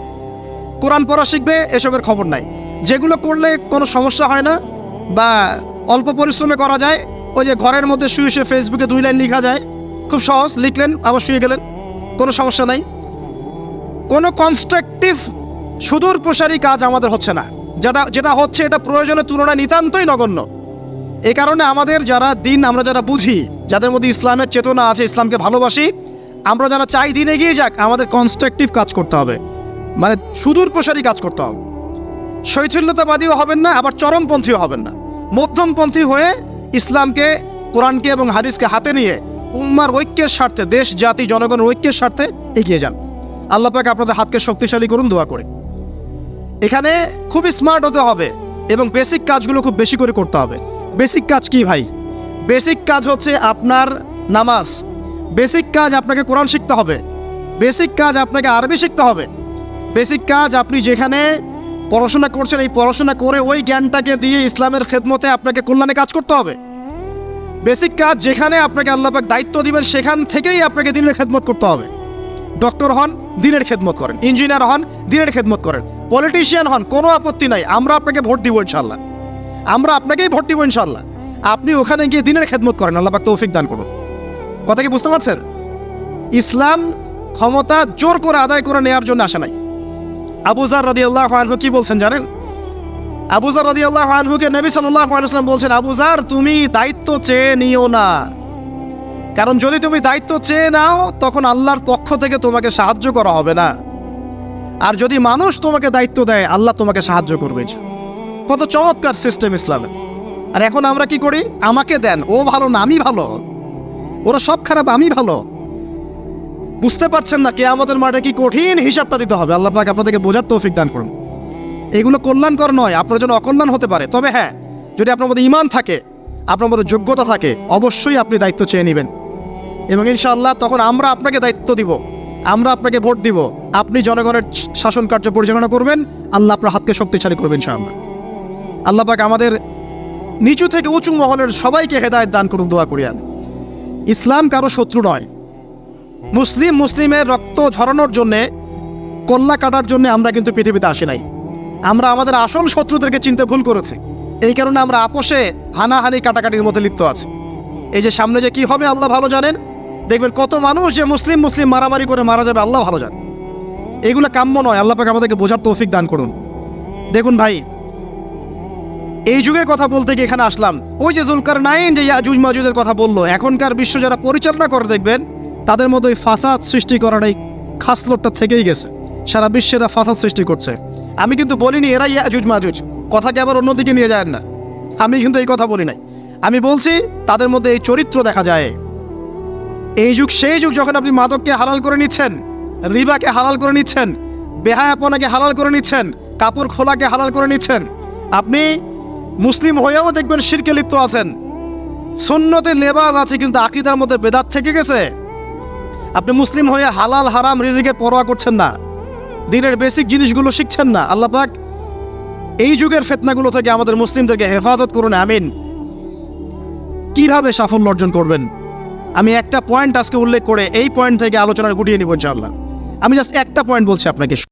কোরআন পড়া শিখবে এসবের খবর নাই। যেগুলো করলে কোনো সমস্যা হয় না বা অল্প পরিশ্রমে করা যায়, ওই যে ঘরের মধ্যে শুয়ে শুয়ে ফেসবুকে 2 লাইন লেখা যায়, খুব সহজ, লিখলেন আবার শুয়ে গেলেন, কোনো সমস্যা নাই। কোনো কনস্ট্রাকটিভ সুদূর প্রসারী কাজ আমাদের হচ্ছে না, যেটা হচ্ছে এটা প্রয়োজনের তুলনায় নিতান্তই নগণ্য। এই কারণে আমাদের যারা দিন, আমরা যারা বুঝি, যাদের মধ্যে ইসলামের চেতনা আছে, ইসলামকে ভালোবাসি, আমরা যারা চাই দিন এগিয়ে যাক, আমাদের কনস্ট্রাকটিভ কাজ করতে হবে, মানে সুদূর প্রসারী কাজ করতে হবে। শৈথিল্যতাবাদীও হবেন না, আবার চরমপন্থীও হবেন না, মধ্যমপন্থী হয়ে ইসলামকে, কোরআনকে এবং হাদিসকে হাতে নিয়ে উম্মার ঐক্যের স্বার্থে, দেশ জাতি জনগণের ঐক্যের স্বার্থে এগিয়ে যান। আল্লাহ পাক আপনাদের হাতকে শক্তিশালী করুন, দোয়া করে। এখানে খুব স্মার্ট হতে হবে এবং বেসিক কাজগুলো খুব বেশি করে করতে হবে। বেসিক কাজ কি ভাই? বেসিক কাজ হচ্ছে আপনার নামাজ, বেসিক কাজ আপনাকে কোরআন শিখতে হবে, বেসিক কাজ আপনাকে আরবি শিখতে হবে, বেসিক কাজ আপনি যেখানে পড়াশোনা করছেন এই পড়াশোনা করে ওই জ্ঞানটাকে দিয়ে ইসলামের খেদমতে আপনাকে কল্যাণে কাজ করতে হবে। বেসিক কাজ যেখানে আপনাকে আল্লাহ পাক দায়িত্ব দিবেন সেখান থেকেই আপনাকে দিনের খেদমত করতে হবে। ডক্টর হন, দিনের খেদমত করেন, ইঞ্জিনিয়ার হন, দিনের খেদমত করেন, পলিটিশিয়ান হন, কোনো আপত্তি নাই, আমরা আপনাকে ভোট দিব ইনশাল্লাহ, আমরা আপনাকেই ভোট দিব ইনশাল্লাহ। আপনি ওখানে গিয়ে দিনের খেদমত করেন, আল্লাহ পাক তৌফিক দান করুন। কথা কি বুঝতে পারছেন? ইসলাম ক্ষমতা জোর করে আদায় করে নেওয়ার জন্য আসে নাই। আবু যার রাদিয়াল্লাহু আনহু কি বলছেন জানেন? আবু যার রাদিয়াল্লাহু আনহুকে নবী সাল্লাল্লাহু আলাইহি ওয়াসাল্লাম বলছেন, আবু যার তুমি দায়িত্ব চেয়ে নিও না, কারণ যদি তুমি দায়িত্ব চেয়ে নাও তখন আল্লাহর পক্ষ থেকে তোমাকে সাহায্য করা হবে না, আর যদি মানুষ তোমাকে দায়িত্ব দেয় আল্লাহ তোমাকে সাহায্য করবে। কত চমৎকার সিস্টেম ইসলামের। আর এখন আমরা কি করি? আমাকে দেন, ও ভালো না আমি ভালো, ওরা সব খারাপ আমি ভালো। বুঝতে পারছেন না কিয়ামতের মাঠে কি কঠিন হিসাবটা দিতে হবে। আল্লাহ পাক আপনাদেরকে বোঝার তৌফিক দান করুন। এগুলো কল্যাণকর নয়, আপনার জন্য অকল্যাণ হতে পারে। তবে হ্যাঁ, যদি আপনার মধ্যে ঈমান থাকে, আপনার মধ্যে যোগ্যতা থাকে, অবশ্যই আপনি দায়িত্ব চেয়ে নেবেন এবং ইনশাআল্লাহ তখন আমরা আপনাকে দায়িত্ব দিব, আমরা আপনাকে ভোট দিব, আপনি জনগণের শাসন কার্য পরিচালনা করবেন, আল্লাহ আপনার হাতকে শক্তিশালী করবেন ইনশাআল্লাহ। আল্লাহ পাক আমাদের নিচু থেকে উঁচু মহলের সবাইকে হেদায়েত দান করুন, দোয়া করি আমি। ইসলাম কারো শত্রু নয়। মুসলিমের রক্ত ঝরানোর জন্যে, কল্লা কাটার জন্য আমরা কিন্তু পৃথিবীতে আসি নাই। আমরা আমাদের আসল শত্রুদেরকে চিনতে ভুল করেছি, এই কারণে আমরা আপোষে হানাহানি কাটাকাটির মধ্যে লিপ্ত আছি। এই যে সামনে যে কি হবে আল্লাহ ভালো জানেন, দেখবেন কত মানুষ যে মুসলিম মারামারি করে মারা যাবে আল্লাহ ভালো জানেন। এগুলো কাম্য নয়, আল্লাহ পাক আমাদেরকে বোঝার তৌফিক দান করুন। দেখুন ভাই, এই যুগের কথা বলতে গিয়ে এখানে আসলাম। ওই যে যুলকারনাইন যে ইয়াজুজ মাজুজের কথা বললো, এখনকার বিশ্ব যারা পরিচালনা করে দেখবেন তাদের মধ্যে ওই ফাসাদ সৃষ্টি করার এই খাসলতটা থেকেই গেছে। সারা বিশ্বেরা ফাসাদ সৃষ্টি করছে। আমি কিন্তু বলিনি এরা ইয়াজুজ মাজুজ, কথাকে আবার অন্যদিকে নিয়ে যায় না, আমি কিন্তু এই কথা বলি নাই। আমি বলছি তাদের মধ্যে এই চরিত্র দেখা যায়। এই যুগ সেই যুগ যখন আপনি মাদককে হালাল করে নিচ্ছেন, রিবাকে হালাল করে নিচ্ছেন, বেহায়াপনাকে হালাল করে নিচ্ছেন, কাপড় খোলাকে হালাল করে নিচ্ছেন। আপনি মুসলিম হয়েও দেখবেন শিরকে লিপ্ত আছেন, সুন্নতে লেবাস আছে কিন্তু আকীদার মধ্যে বেদাত থেকে গেছে। আপনি মুসলিম হয়ে হালাল হারাম রিজিকের পরোয়া করছেন না, দিনের বেসিক জিনিসগুলো শিখছেন না। আল্লাহ পাক এই যুগের ফিতনাগুলো থেকে আমাদের মুসলিমদেরকে হেফাজত করুন, আমিন। কিভাবে সাফল্য অর্জন করবেন আমি একটা পয়েন্ট আজকে উল্লেখ করে এই পয়েন্ট থেকে আলোচনা গুটিয়ে নিব ইনশাআল্লাহ। আমি জাস্ট একটা পয়েন্ট বলছি আপনাকে।